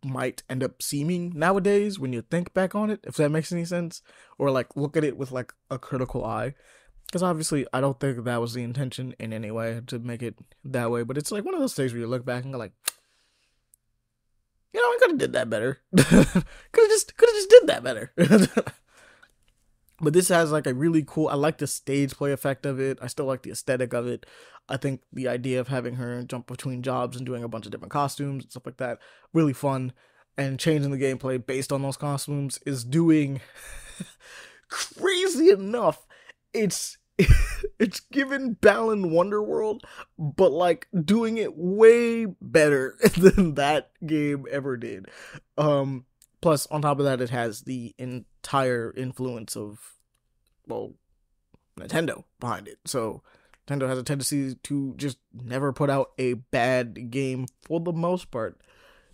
might end up seeming nowadays when you think back on it, if that makes any sense, or like look at it with like a critical eye. Because obviously, I don't think that was the intention in any way to make it that way. But it's like one of those things where you look back and go like, I could have did that better. could have just did that better. But this has like a really cool. I like the stage play effect of it. I still like the aesthetic of it. I think the idea of having her jump between jobs and doing a bunch of different costumes and stuff like that, really fun. And changing the gameplay based on those costumes is doing crazy enough. It's it's given Balan Wonderworld, but like doing it way better than that game ever did. Plus, on top of that, it has the entire influence of, well, Nintendo behind it. So Nintendo has a tendency to just never put out a bad game for the most part.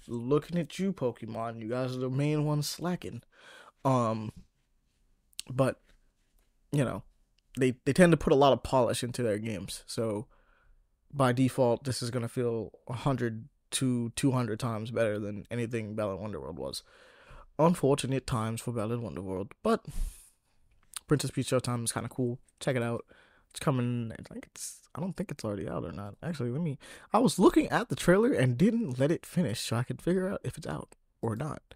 Looking at you, Pokemon, you guys are the main ones slacking. But they tend to put a lot of polish into their games. So by default, this is gonna feel 100 to 200 times better than anything Balan Wonderworld was. Unfortunate times for Balan Wonderworld, but Princess Peach Showtime is kind of cool. Check it out. It's coming. I don't think it's already out or not. Actually, I was looking at the trailer and didn't let it finish so I could figure out if it's out or not.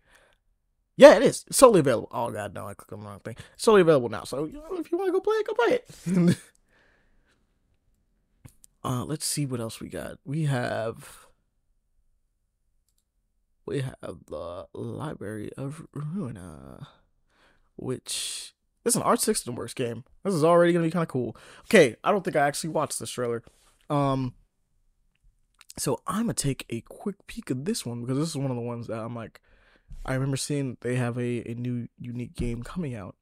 Yeah, it is. It's solely available. Oh god, no, I clicked on the wrong thing. It's solely available now. So if you want to go play it, go play it. Let's see what else we got. We have the Library of Ruina, which is an Arc System Works game. This is already gonna be kind of cool. Okay, I don't think I actually watched this trailer. So I'm gonna take a quick peek at this one because this is one of the ones that I'm like, I remember seeing they have a new unique game coming out,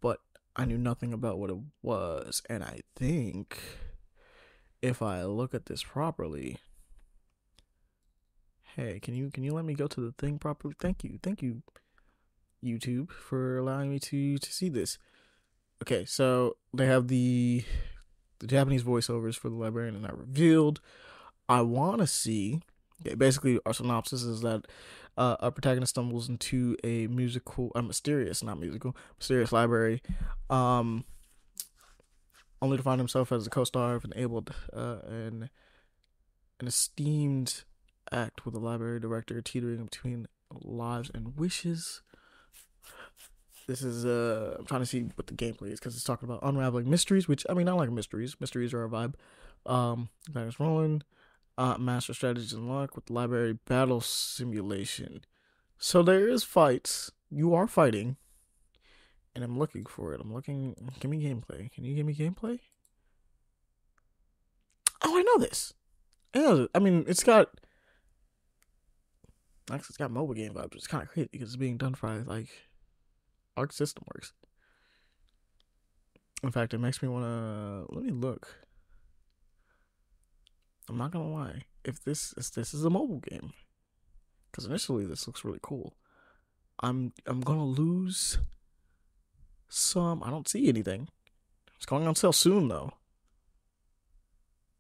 but I knew nothing about what it was, and I think if I look at this properly, hey, can you let me go to the thing properly? Thank you, YouTube, for allowing me to see this. Okay, so they have the Japanese voiceovers for the librarian are not revealed. I want to see. Okay, basically, our synopsis is that a protagonist stumbles into a mysterious library, only to find himself as a co-star of an an esteemed act with a library director teetering between lives and wishes. This is I'm trying to see what the gameplay is because it's talking about unraveling mysteries, which I like mysteries. Mysteries are a vibe. Magnus Roland, master strategies and luck with the library battle simulation. So there is fights. You are fighting, and I'm looking for it. Give me gameplay. Can you give me gameplay? Oh, I know this. It's got mobile game vibes. It's kind of crazy because it's being done by like Arc System Works. In fact, it makes me want to let me look. I'm not gonna lie. If this is a mobile game, because initially this looks really cool, I'm gonna lose some. I don't see anything. It's going on sale soon though.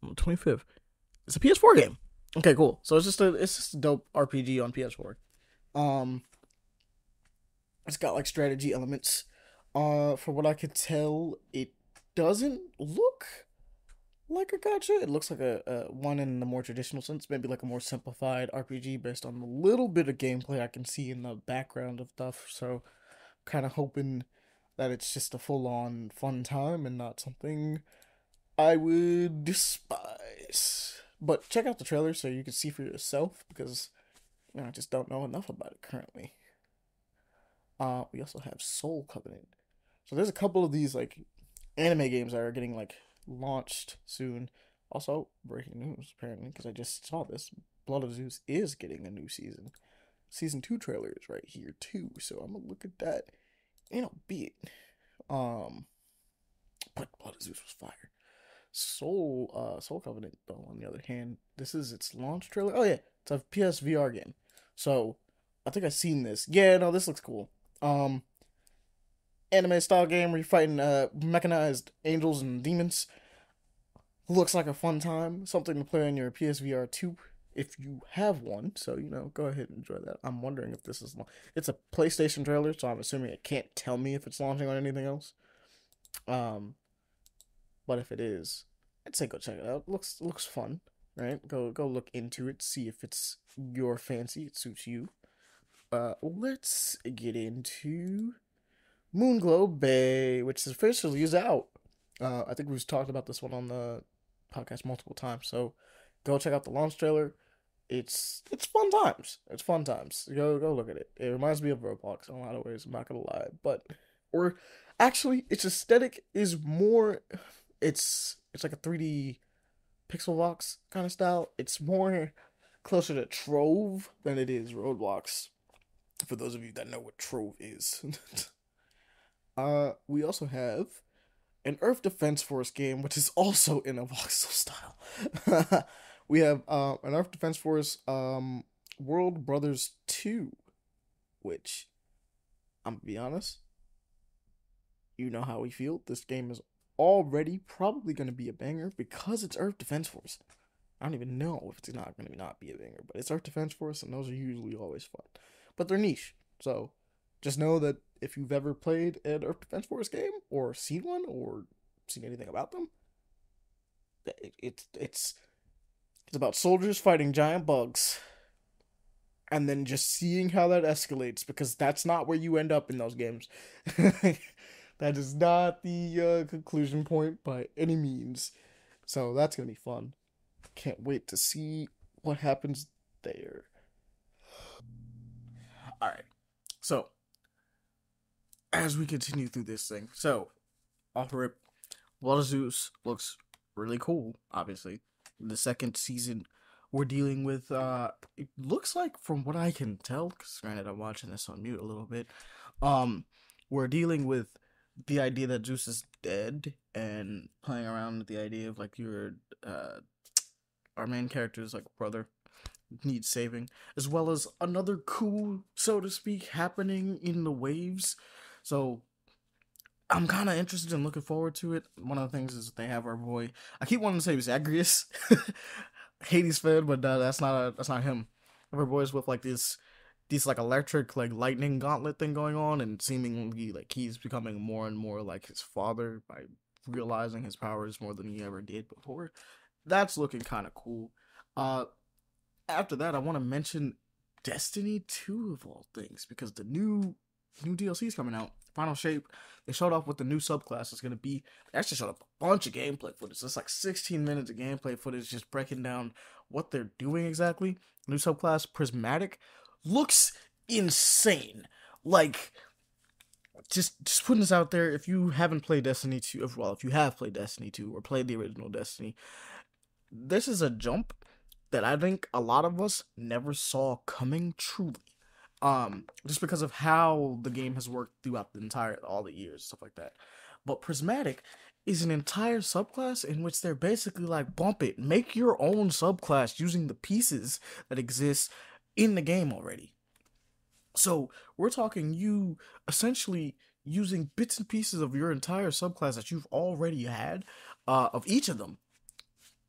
On the 25th. It's a PS4 game. Okay, cool. So it's just a dope RPG on PS4. It's got like strategy elements. For what I could tell, it doesn't look like a gacha. It looks like a one in the more traditional sense, maybe like a more simplified RPG based on the little bit of gameplay I can see in the background of stuff. So, kind of hoping that it's just a full-on fun time and not something I would despise. But check out the trailer so you can see for yourself because I just don't know enough about it currently. We also have Soul Covenant. So there's a couple of these like anime games that are getting like launched soon. Also, breaking news apparently because I just saw this. Blood of Zeus is getting a new season. Season 2 trailer is right here too. So I'm gonna look at that and I'll be it. but Blood of Zeus was fire. Soul Covenant, though, on the other hand, this is its launch trailer. Oh yeah, it's a PSVR game. So I think I've seen this. Yeah, no, this looks cool. Um, Anime style game where you're fighting mechanized angels and demons. Looks like a fun time. Something to play on your PSVR 2 if you have one. So, go ahead and enjoy that. I'm wondering if this is. It's a PlayStation trailer, so I'm assuming it can't tell me if it's launching on anything else. Um, but if it is, I'd say go check it out. Looks fun, right? Go look into it, see if it's your fancy, it suits you. Let's get into Moonglow Bay, which is officially out. I think we've talked about this one on the podcast multiple times. So go check out the launch trailer. It's fun times. It's fun times. Go look at it. It reminds me of Roblox in a lot of ways. I'm not gonna lie, but or actually, its aesthetic is more. It's like a 3D pixel box kind of style. It's more closer to Trove than it is Roblox. For those of you that know what Trove is. We also have an Earth Defense Force game, which is also in a voxel style. We have an Earth Defense Force World Brothers 2, which I'm gonna be honest, you know how we feel. This game is already probably gonna be a banger because it's Earth Defense Force. I don't even know if it's not gonna not be a banger, but it's Earth Defense Force, and those are usually always fun. But they're niche, so just know that if you've ever played an Earth Defense Force game or seen one or seen anything about them, it's about soldiers fighting giant bugs and then just seeing how that escalates, because that's not where you end up in those games. That is not the conclusion point by any means. So that's gonna be fun. Can't wait to see what happens there. All right, so as we continue through this thing, so off rip, Blood of Zeus looks really cool. Obviously, the second season we're dealing with. It looks like, from what I can tell, because granted I'm watching this on mute a little bit. We're dealing with the idea that Zeus is dead and playing around with the idea of like our main character's like brother needs saving, as well as another coup, so to speak, happening in the waves. So I'm kind of interested and looking forward to it. One of the things is they have our boy. I keep wanting to say Zagreus, Hades fan, but that's not him. Our boys with like these like electric like lightning gauntlet thing going on, and seemingly like he's becoming more and more like his father by realizing his powers more than he ever did before. That's looking kind of cool. After that, I want to mention Destiny 2 of all things, because the new DLC is coming out. Final Shape. They showed off what the new subclass is going to be. They actually showed up a bunch of gameplay footage. It's like 16 minutes of gameplay footage just breaking down what they're doing exactly. New subclass, Prismatic, looks insane. Like, just putting this out there, if you haven't played Destiny 2, if you have played Destiny 2 or played the original Destiny, this is a jump that I think a lot of us never saw coming, truly. Just because of how the game has worked throughout all the years, stuff like that. But Prismatic is an entire subclass in which they're basically like, bump it, make your own subclass using the pieces that exist in the game already. So we're talking you essentially using bits and pieces of your entire subclass that you've already had, of each of them,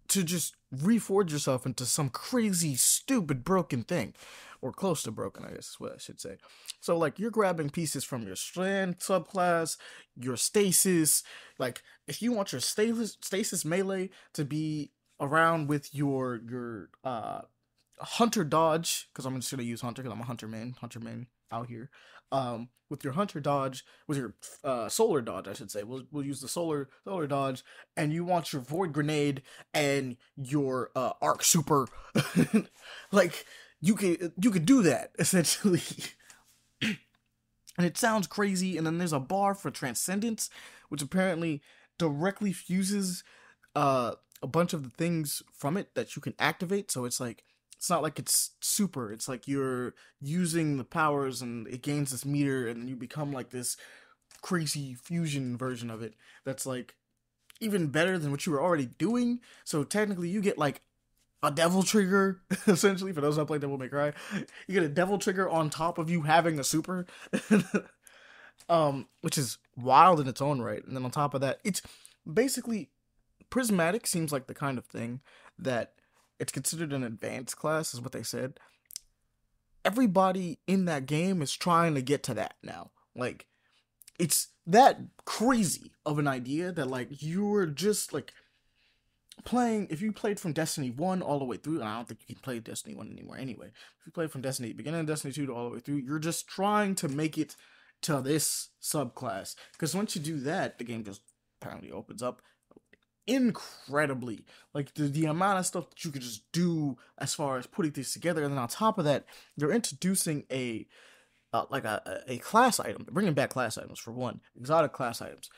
to just reforge yourself into some crazy, stupid, broken thing. Or close to broken, I guess is what I should say. So, like, you're grabbing pieces from your strand subclass, your stasis. Like, if you want your stasis melee to be around with your hunter dodge, because I'm just gonna use hunter because I'm a hunter man out here. With your hunter dodge, with your solar dodge, I should say. We'll use the solar dodge, and you want your void grenade and your arc super, like you could do that essentially. And it sounds crazy. And then there's a bar for transcendence, which apparently directly fuses a bunch of the things from it that you can activate. So it's like, it's not like it's super. It's like you're using the powers and it gains this meter and you become like this crazy fusion version of it that's like even better than what you were already doing. So technically you get like a devil trigger, essentially, for those that play Devil May Cry. You get a devil trigger on top of you having a super. Which is wild in its own right. And then on top of that, it's basically prismatic seems like the kind of thing that it's considered an advanced class, is what they said. Everybody in that game is trying to get to that now. Like, it's that crazy of an idea that, like, you're just, like, playing, if you played from Destiny 1 all the way through, and I don't think you can play Destiny 1 anymore anyway. If you played from beginning of Destiny 2 to all the way through, you're just trying to make it to this subclass. Because once you do that, the game just apparently opens up incredibly. Like, the amount of stuff that you could just do as far as putting things together. And then on top of that, they're introducing a class item. They're bringing back class items, for one. Exotic class items.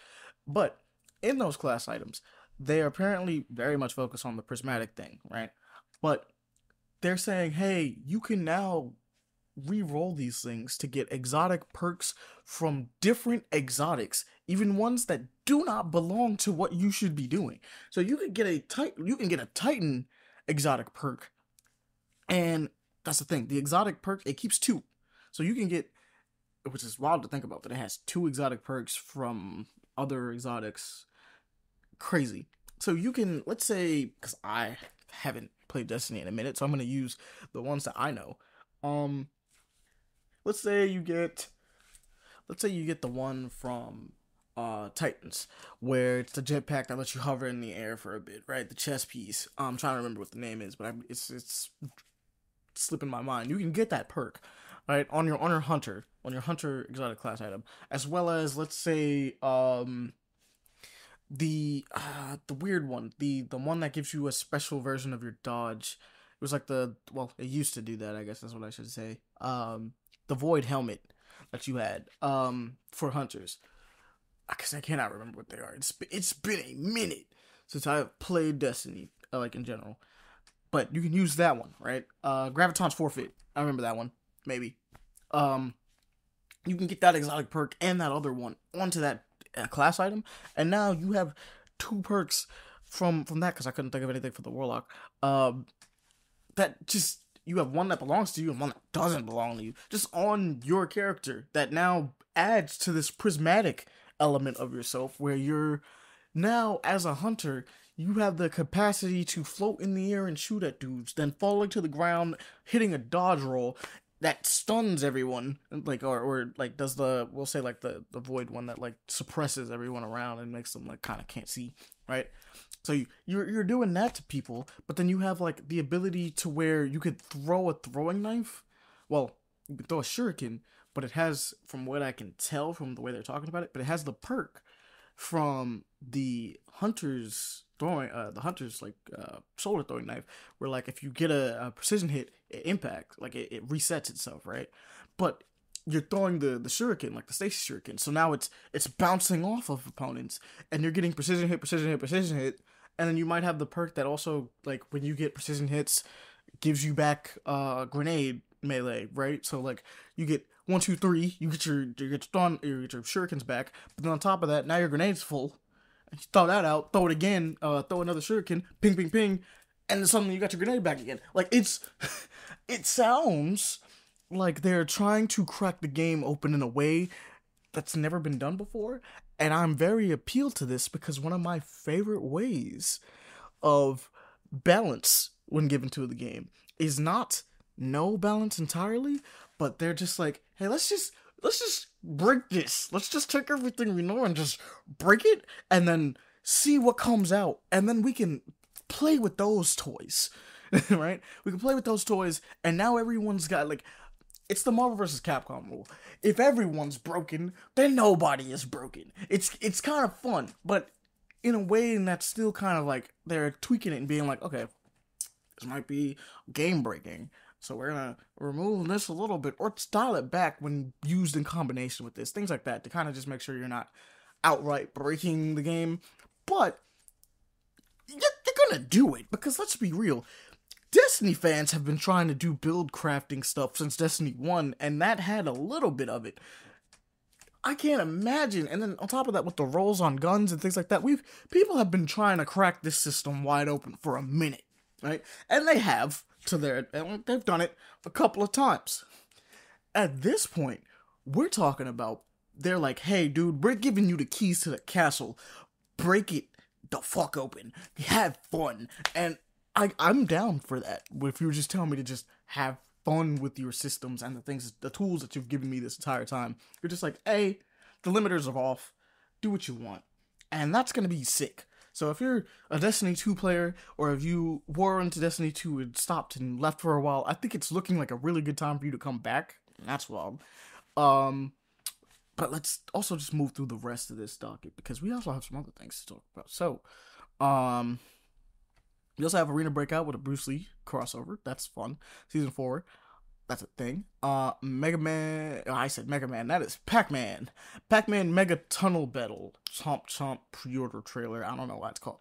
But in those class items, they are apparently very much focused on the prismatic thing, right? But they're saying, hey, you can now re-roll these things to get exotic perks from different exotics, even ones that do not belong to what you should be doing. So you can get a Titan exotic perk, and that's the thing. The exotic perk, it keeps 2. So you can get, which is wild to think about, that it has 2 exotic perks from other exotics. Crazy. So you can, let's say, because I haven't played Destiny in a minute, so I'm going to use the ones that I know. Let's say you get the one from Titans, where it's the jetpack that lets you hover in the air for a bit, right? The chest piece. I'm trying to remember what the name is, but it's slipping my mind. You can get that perk, right, on your hunter exotic class item, as well as, let's say, the weird one, the one that gives you a special version of your dodge. It was like it used to do that, I guess that's what I should say. The void helmet that you had for hunters, because I cannot remember what they are. It's been a minute since I've played Destiny, like in general. But you can use that one, right? Graviton's Forfeit. I remember that one, maybe. You can get that exotic perk and that other one onto that class item, and now you have 2 perks from that, because I couldn't think of anything for the Warlock. That just, you have one that belongs to you and one that doesn't belong to you, just on your character, that now adds to this prismatic element of yourself, where you're now, as a hunter, you have the capacity to float in the air and shoot at dudes, then falling to the ground, hitting a dodge roll that stuns everyone, like, or like does we'll say like the void one that like suppresses everyone around and makes them like kind of can't see, right? So you're doing that to people, but then you have like the ability to where you could throw a throwing knife. Well, you can throw a shuriken, but it has, from what I can tell from the way they're talking about it, but it has the perk from the hunter's throwing, shoulder throwing knife, where like if you get a precision hit, it impacts, like it resets itself, right? But you're throwing the shuriken, like the stasis shuriken, so now it's bouncing off of opponents, and you're getting precision hit, and then you might have the perk that also, like, when you get precision hits, gives you back grenade melee, right? So like you get 1, 2, 3, you get your shurikens back, but then on top of that, now your grenade's full. You throw that out, throw it again, throw another shuriken, ping, ping, ping, and then suddenly you got your grenade back again. Like, it sounds like they're trying to crack the game open in a way that's never been done before, and I'm very appealed to this, because one of my favorite ways of balance when given to the game is not no balance entirely, but they're just like, hey, let's just break this. Let's just take everything we know and just break it, and then see what comes out, and then we can play with those toys, right? We can play with those toys, and now everyone's got, like, it's the Marvel vs. Capcom rule. If everyone's broken, then nobody is broken. It's kind of fun, but in a way that's still kind of like they're tweaking it and being like, okay, this might be game breaking, so we're gonna remove this a little bit, or dial it back when used in combination with this, things like that, to kind of just make sure you're not outright breaking the game. But you're gonna do it, because let's be real, Destiny fans have been trying to do build crafting stuff since Destiny 1, and that had a little bit of it. I can't imagine. And then on top of that, with the rolls on guns and things like that, people have been trying to crack this system wide open for a minute, right? And they have they've done it a couple of times. At this point, we're talking about they're like, hey, dude, we're giving you the keys to the castle. Break it the fuck open. Have fun. And I'm down for that. If you were just telling me to just have fun with your systems and the tools that you've given me this entire time. You're just like, hey, the limiters are off. Do what you want. And that's going to be sick. So if you're a Destiny 2 player, or if you were into Destiny 2 and stopped and left for a while, I think it's looking like a really good time for you to come back. And that's wild. But let's also just move through the rest of this docket, because we also have some other things to talk about. So, we also have Arena Breakout with a Bruce Lee crossover. That's fun. Season 4. That's a thing. Mega Man. Oh, I said Mega Man. That is Pac-Man. Pac-Man Mega Tunnel Battle. Chomp Chomp pre-order trailer. I don't know why it's called.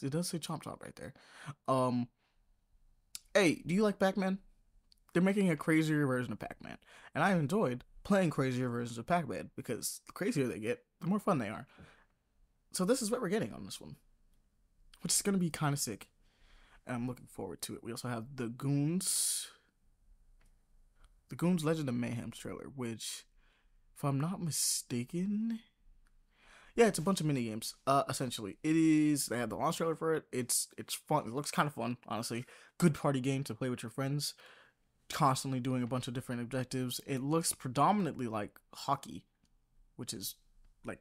It does say Chomp Chomp right there. Hey, do you like Pac-Man? They're making a crazier version of Pac-Man. And I enjoyed playing crazier versions of Pac-Man, because the crazier they get, the more fun they are. So this is what we're getting on this one, which is going to be kind of sick. And I'm looking forward to it. We also have the Goons Legend of Mayhem trailer, which, if I'm not mistaken, yeah, it's a bunch of mini games. Essentially, they have the launch trailer for it. It's fun. It looks kind of fun, honestly. Good party game to play with your friends. Constantly doing a bunch of different objectives. It looks predominantly like hockey, which is like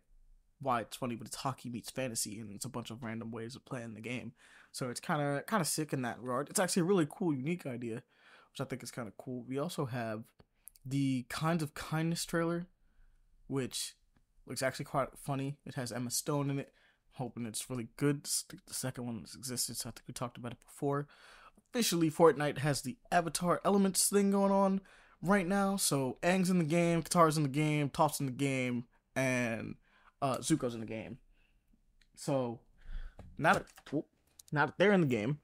why it's funny, but it's hockey meets fantasy, and it's a bunch of random ways of playing the game. So it's kind of sick in that regard. It's actually a really cool, unique idea, which I think is kind of cool. We also have the Kinds of Kindness trailer, which looks actually quite funny. It has Emma Stone in it. I'm hoping it's really good. The second one has existed, so I think we talked about it before. Officially, Fortnite has the Avatar Elements thing going on right now. So Aang's in the game, Katara's in the game, Toph's in the game, and Zuko's in the game. So now that they're in the game,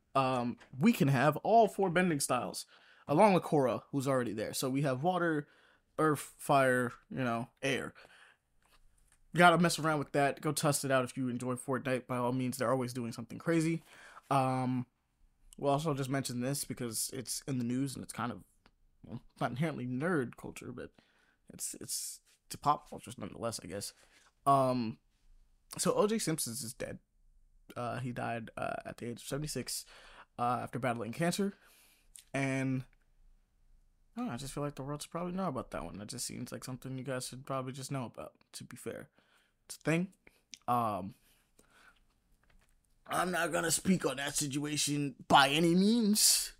we can have all 4 bending styles, along with Korra, who's already there. So we have water, earth, fire, air. You gotta mess around with that. Go test it out if you enjoy Fortnite. By all means, they're always doing something crazy. We'll also just mention this because it's in the news, and it's kind of, not inherently nerd culture, but it's pop culture nonetheless, I guess. So O.J. Simpson is dead. He died at the age of 76 after battling cancer, and I don't know, I just feel like the world should probably know about that one. That just seems like something you guys should probably just know about, to be fair. It's a thing. I'm not gonna speak on that situation by any means.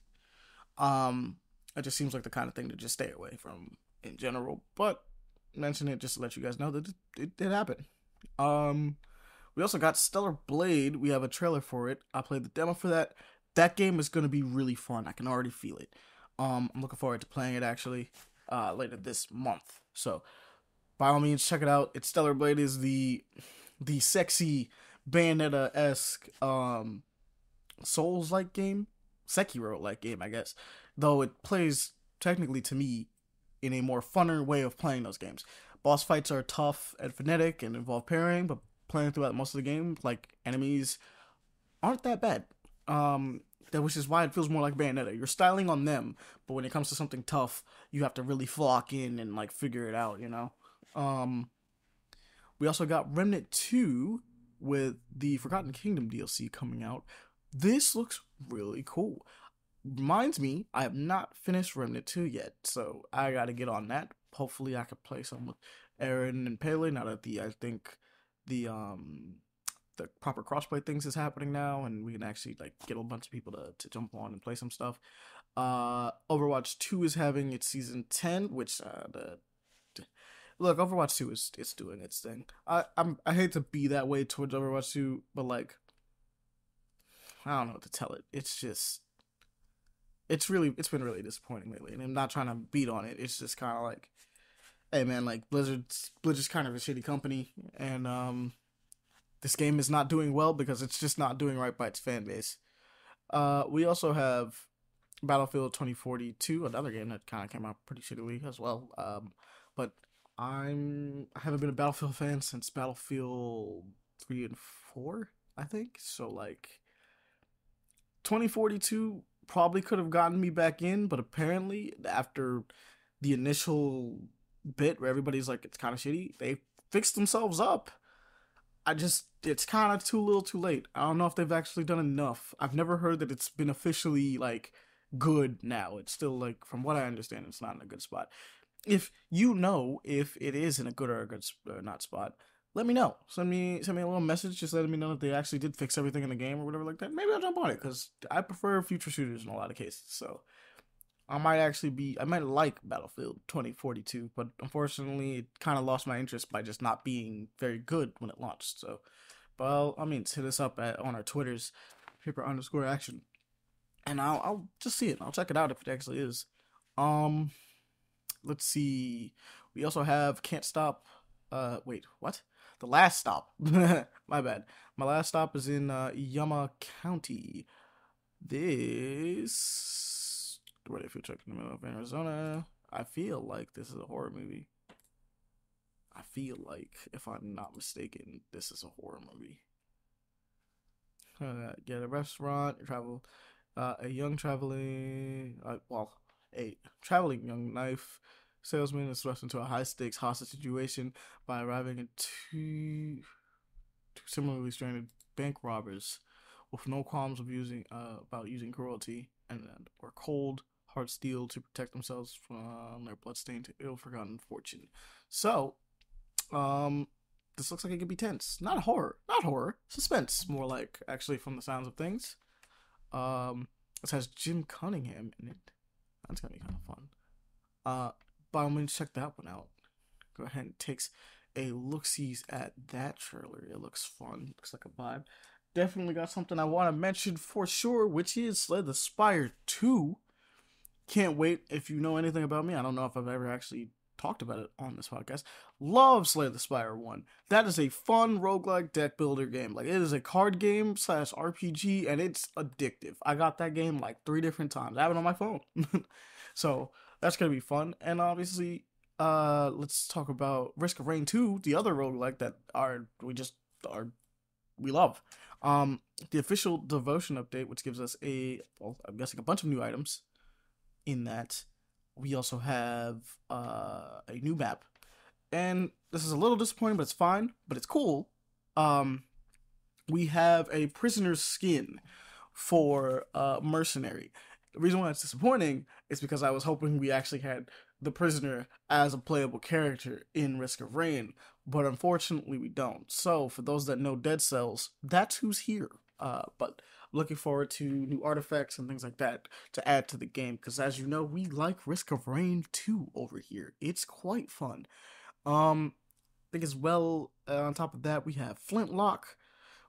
It just seems like the kind of thing to just stay away from in general. But mention it just to let you guys know that it did happen. We also got Stellar Blade. We have a trailer for it. I played the demo for that. That game is gonna be really fun. I can already feel it. I'm looking forward to playing it actually later this month. So by all means, check it out. It's Stellar Blade is the sexy Bayonetta-esque Souls-like game, Sekiro-like game, I guess. Though it plays technically to me in a more funner way of playing those games. Boss fights are tough and frenetic and involve parrying, but playing throughout most of the game, like, enemies aren't that bad. Which is why it feels more like Bayonetta. You're styling on them, but when it comes to something tough, you have to really flock in and like figure it out, We also got Remnant 2 with the Forgotten Kingdom DLC coming out. This looks really cool. Reminds me, I have not finished Remnant 2 yet, so I gotta get on that. Hopefully I can play some with Aaron and Pele, now that I think the proper crossplay things is happening now, and we can actually like get a bunch of people to jump on and play some stuff. Overwatch 2 is having its season 10, which look, Overwatch 2 it's doing its thing. I hate to be that way towards Overwatch 2, but like, I don't know what to tell it. It's been really disappointing lately, and I'm not trying to beat on it. It's just kind of like, hey man, like Blizzard's kind of a shitty company, and this game is not doing well because it's just not doing right by its fan base. We also have Battlefield 2042, another game that kind of came out pretty shittily as well. But I haven't been a Battlefield fan since Battlefield 3 and 4, I think. So like 2042 probably could have gotten me back in, but apparently after the initial bit where everybody's like it's kind of shitty, they fixed themselves up. It's kind of too little too late. I don't know if they've actually done enough. I've never heard that it's been officially like good now. It's still like, from what I understand, it's not in a good spot. If you know if it is in a good or a good or not spot, let me know. Send me a little message, just letting me know that they actually did fix everything in the game or whatever like that. Maybe I'll jump on it because I prefer future shooters in a lot of cases. So I might like Battlefield 2042, but unfortunately, it kind of lost my interest by just not being very good when it launched. So, well, I mean, hit us up on our Twitters, paper_action, and I'll just see it. I'll check it out if it actually is. Um, let's see. We also have Can't Stop. Wait, what? The Last Stop. My bad. My last stop is in Yama County. This where they feel truck in the middle of Arizona. I feel like this is a horror movie. I feel like, if I'm not mistaken, this is a horror movie. Get a restaurant, travel, a young traveling, a traveling young knife salesman is thrust into a high stakes hostage situation by arriving at two similarly stranded bank robbers with no qualms of about using cruelty and or cold hard steel to protect themselves from their bloodstained, ill-forgotten fortune. So, this looks like it could be tense. Not horror, suspense, more like, actually, from the sounds of things. This has Jim Cunningham in it. That's gonna be kind of fun. By all means, check that one out. Go ahead and takes a look-sees at that trailer. It looks fun. Looks like a vibe. Definitely got something I want to mention for sure, which is Slay the Spire 2. Can't wait. If you know anything about me, I don't know if I've ever actually talked about it on this podcast. Love Slay the Spire 1. That is a fun roguelike deck builder game. Like, it is a card game / RPG, and it's addictive. I got that game like 3 different times. I have it on my phone. So that's gonna be fun. And obviously, let's talk about Risk of Rain 2, the other roguelike that we love. The official devotion update, which gives us I'm guessing a bunch of new items. In that, we also have a new map, and this is a little disappointing, but it's fine. But it's cool. We have a prisoner's skin for Mercenary. The reason why it's disappointing is because I was hoping we actually had the prisoner as a playable character in Risk of Rain, but unfortunately we don't. So for those that know Dead Cells, that's who's here. But looking forward to new artifacts and things like that to add to the game, because as you know, we like Risk of Rain 2 over here. It's quite fun. I think as well, on top of that, we have Flintlock,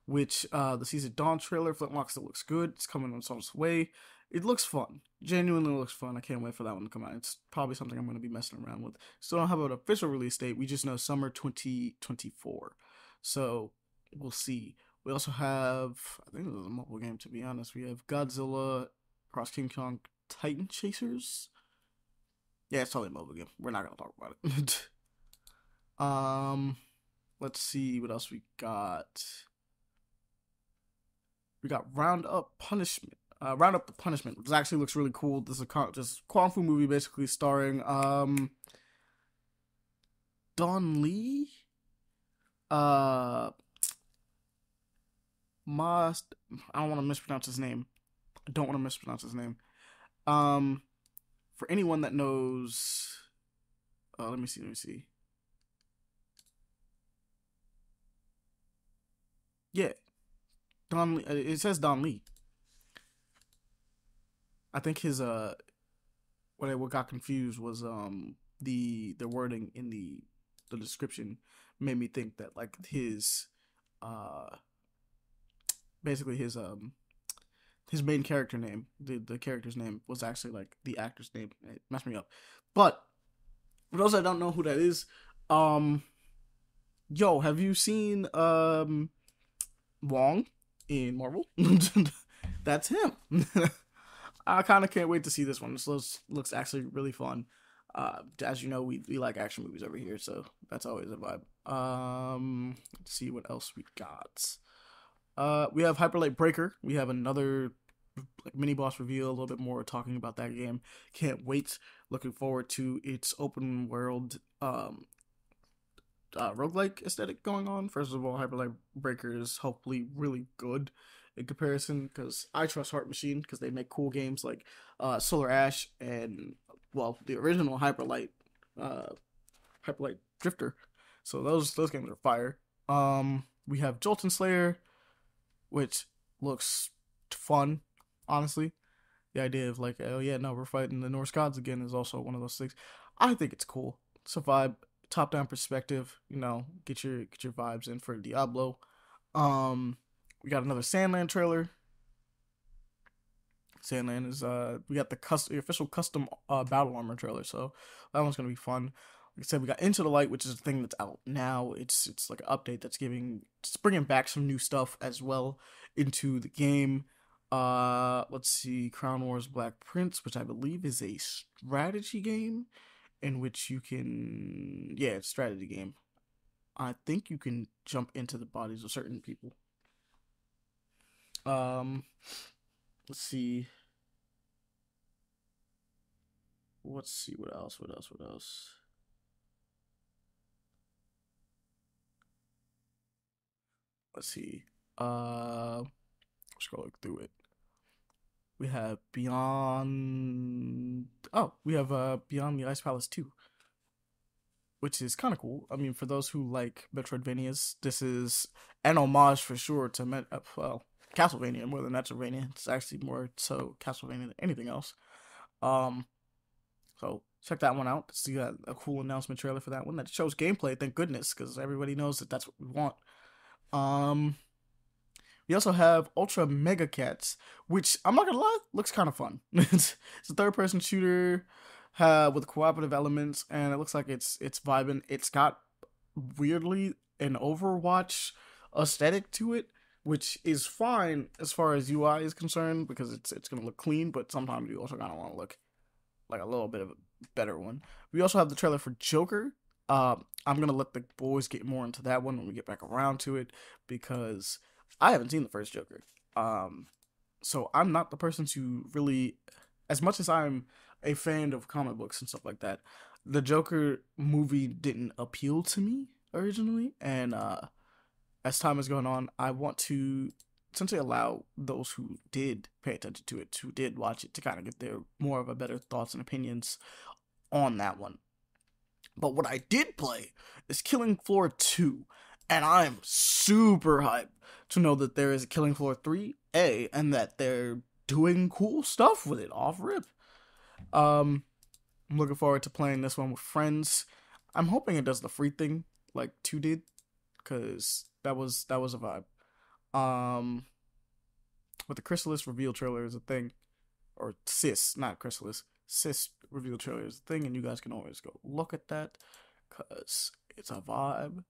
which the Season Dawn trailer, Flintlock still looks good. It's coming on its way. It looks fun. Genuinely looks fun. I can't wait for that one to come out. It's probably something I'm going to be messing around with. Still don't have an official release date. We just know summer 2024. So we'll see. We also have, I think this is a mobile game, to be honest. We have Godzilla Cross King Kong Titan Chasers. Yeah, it's totally a mobile game. We're not going to talk about it. Let's see what else we got. We got Round Up Punishment. Round Up the Punishment, which actually looks really cool. This is a just Kung Fu movie, basically starring Don Lee, I don't want to mispronounce his name. I don't want to mispronounce his name. For anyone that knows, let me see. Yeah, Don Lee. It says Don Lee. I think his what got confused was the wording in the description made me think that like his basically his main character name, the character's name was actually like the actor's name. It messed me up. But for those that don't know who that is, yo, have you seen Wong in Marvel? That's him. I kind of can't wait to see this one. This looks actually really fun. As you know, we like action movies over here, so that's always a vibe. Let's see what else we got. We have Hyper Light Breaker. We have another like mini boss reveal, a little bit more talking about that game. Can't wait. Looking forward to its open world roguelike aesthetic going on. First of all, Hyper Light Breaker is hopefully really good in comparison because I trust Heart Machine because they make cool games like Solar Ash and well the original uh, Hyper Light Drifter. So those games are fire. We have Jolton Slayer, which looks fun, honestly. The idea of like, oh yeah, no, we're fighting the Norse gods again is also one of those things. I think it's cool. It's a vibe, top down perspective. You know, get your vibes in for Diablo. We got another Sandland trailer. Sandland is we got the official custom battle armor trailer, so that one's gonna be fun. Like I said, we got Into the Light, which is a thing that's out now. It's like an update it's bringing back some new stuff as well into the game. Let's see, Crown Wars Black Prince, which I believe is a strategy game in which you can, yeah, it's a strategy game. I think you can jump into the bodies of certain people. Um, let's see. Let's see what else. What else? What else? Let's see. Scrolling through it. We have Beyond. Oh, we have Beyond the Ice Palace 2, which is kind of cool. I mean, for those who like Metroidvanias, this is an homage for sure to well, Castlevania more than Metroidvania. It's actually more so Castlevania than anything else. Um, so check that one out. See a cool announcement trailer for that one that shows gameplay. Thank goodness, because everybody knows that that's what we want. Um, we also have Ultra Mega Cats, which I'm not gonna lie, looks kind of fun. It's a third-person shooter with cooperative elements, and it looks like it's vibing. It's got weirdly an Overwatch aesthetic to it, which is fine as far as UI is concerned because it's gonna look clean, but sometimes you also kind of want to look like a little bit of a better one. We also have the trailer for Joker. I'm gonna let the boys get more into that one when we get back around to it because I haven't seen the first Joker. So I'm not the person to really, as much as I'm a fan of comic books and stuff like that, the Joker movie didn't appeal to me originally, and as time has gone on, I want to essentially allow those who did pay attention to it, who did watch it, to kind of get their more of a better thoughts and opinions on that one. But what I did play is Killing Floor 2, and I'm super hyped to know that there is a Killing Floor 3A and that they're doing cool stuff with it off rip. I'm looking forward to playing this one with friends. I'm hoping it does the free thing like 2 did, because that was a vibe. But the Chrysalis reveal trailer is a thing, or Sis, not Chrysalis. Sis reveal trailer is a thing, and you guys can always go look at that because it's a vibe.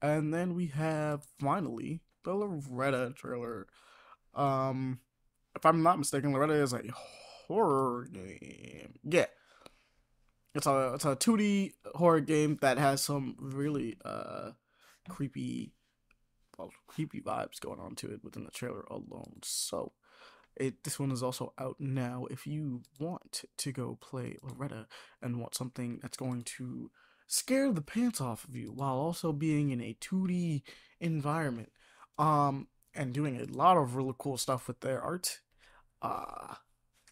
And then we have finally the Loretta trailer. If I'm not mistaken, Loretta is a horror game. Yeah, it's a 2D horror game that has some really creepy creepy vibes going on to it within the trailer alone. So this one is also out now. If you want to go play Loretta and want something that's going to scare the pants off of you while also being in a 2D environment, and doing a lot of really cool stuff with their art,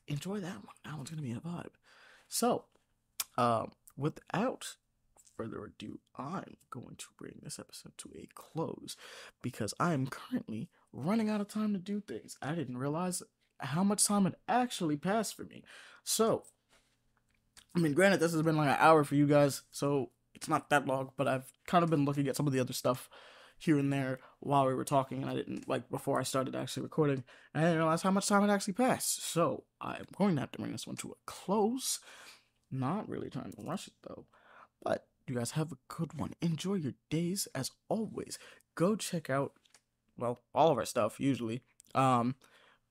enjoy that one. That one's gonna be a vibe. So, without further ado, I'm going to bring this episode to a close because I am currently running out of time to do things. I didn't realize how much time had actually passed for me. So, I mean, granted, this has been like an hour for you guys, so it's not that long, but I've kind of been looking at some of the other stuff here and there while we were talking, and I didn't, like, before I started actually recording, and I didn't realize how much time had actually passed. So, I'm going to have to bring this one to a close. Not really trying to rush it, though. But you guys have a good one. Enjoy your days. As always, go check out, well, all of our stuff, usually.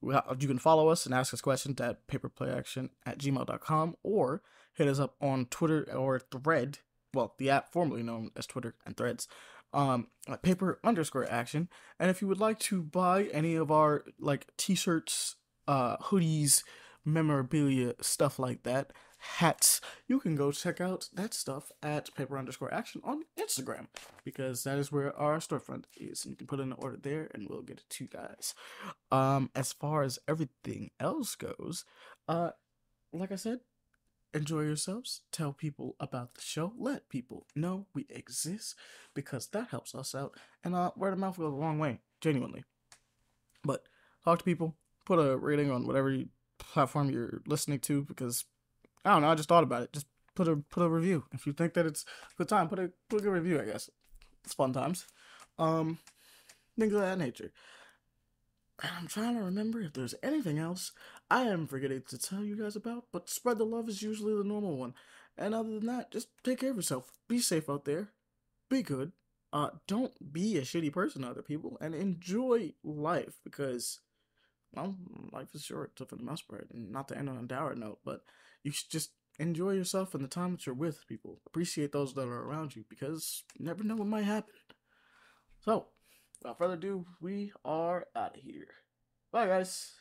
You can follow us and ask us questions at paperplayaction@gmail.com, or hit us up on Twitter or Thread, well, the app formerly known as Twitter and Threads, at paper_action. And if you would like to buy any of our like t-shirts, hoodies, memorabilia, stuff like that, hats, you can go check out that stuff at paper_action on Instagram, because that is where our storefront is. You can put in an order there and we'll get it to you guys. As far as everything else goes, like I said, enjoy yourselves, tell people about the show, let people know we exist, because that helps us out, and word of mouth goes a long way, genuinely. But talk to people, put a rating on whatever platform you're listening to, because I don't know, I just thought about it. Just put a review. If you think that it's a good time, put a good review, I guess. It's fun times. Things of that nature. And I'm trying to remember if there's anything else I am forgetting to tell you guys about, but spread the love is usually the normal one. And other than that, just take care of yourself. Be safe out there. Be good. Don't be a shitty person to other people, and enjoy life, because, well, life is short, for the most part, and not to end on a dour note, but you should just enjoy yourself and the time that you're with people. Appreciate those that are around you, because you never know what might happen. So, without further ado, we are out of here. Bye, guys.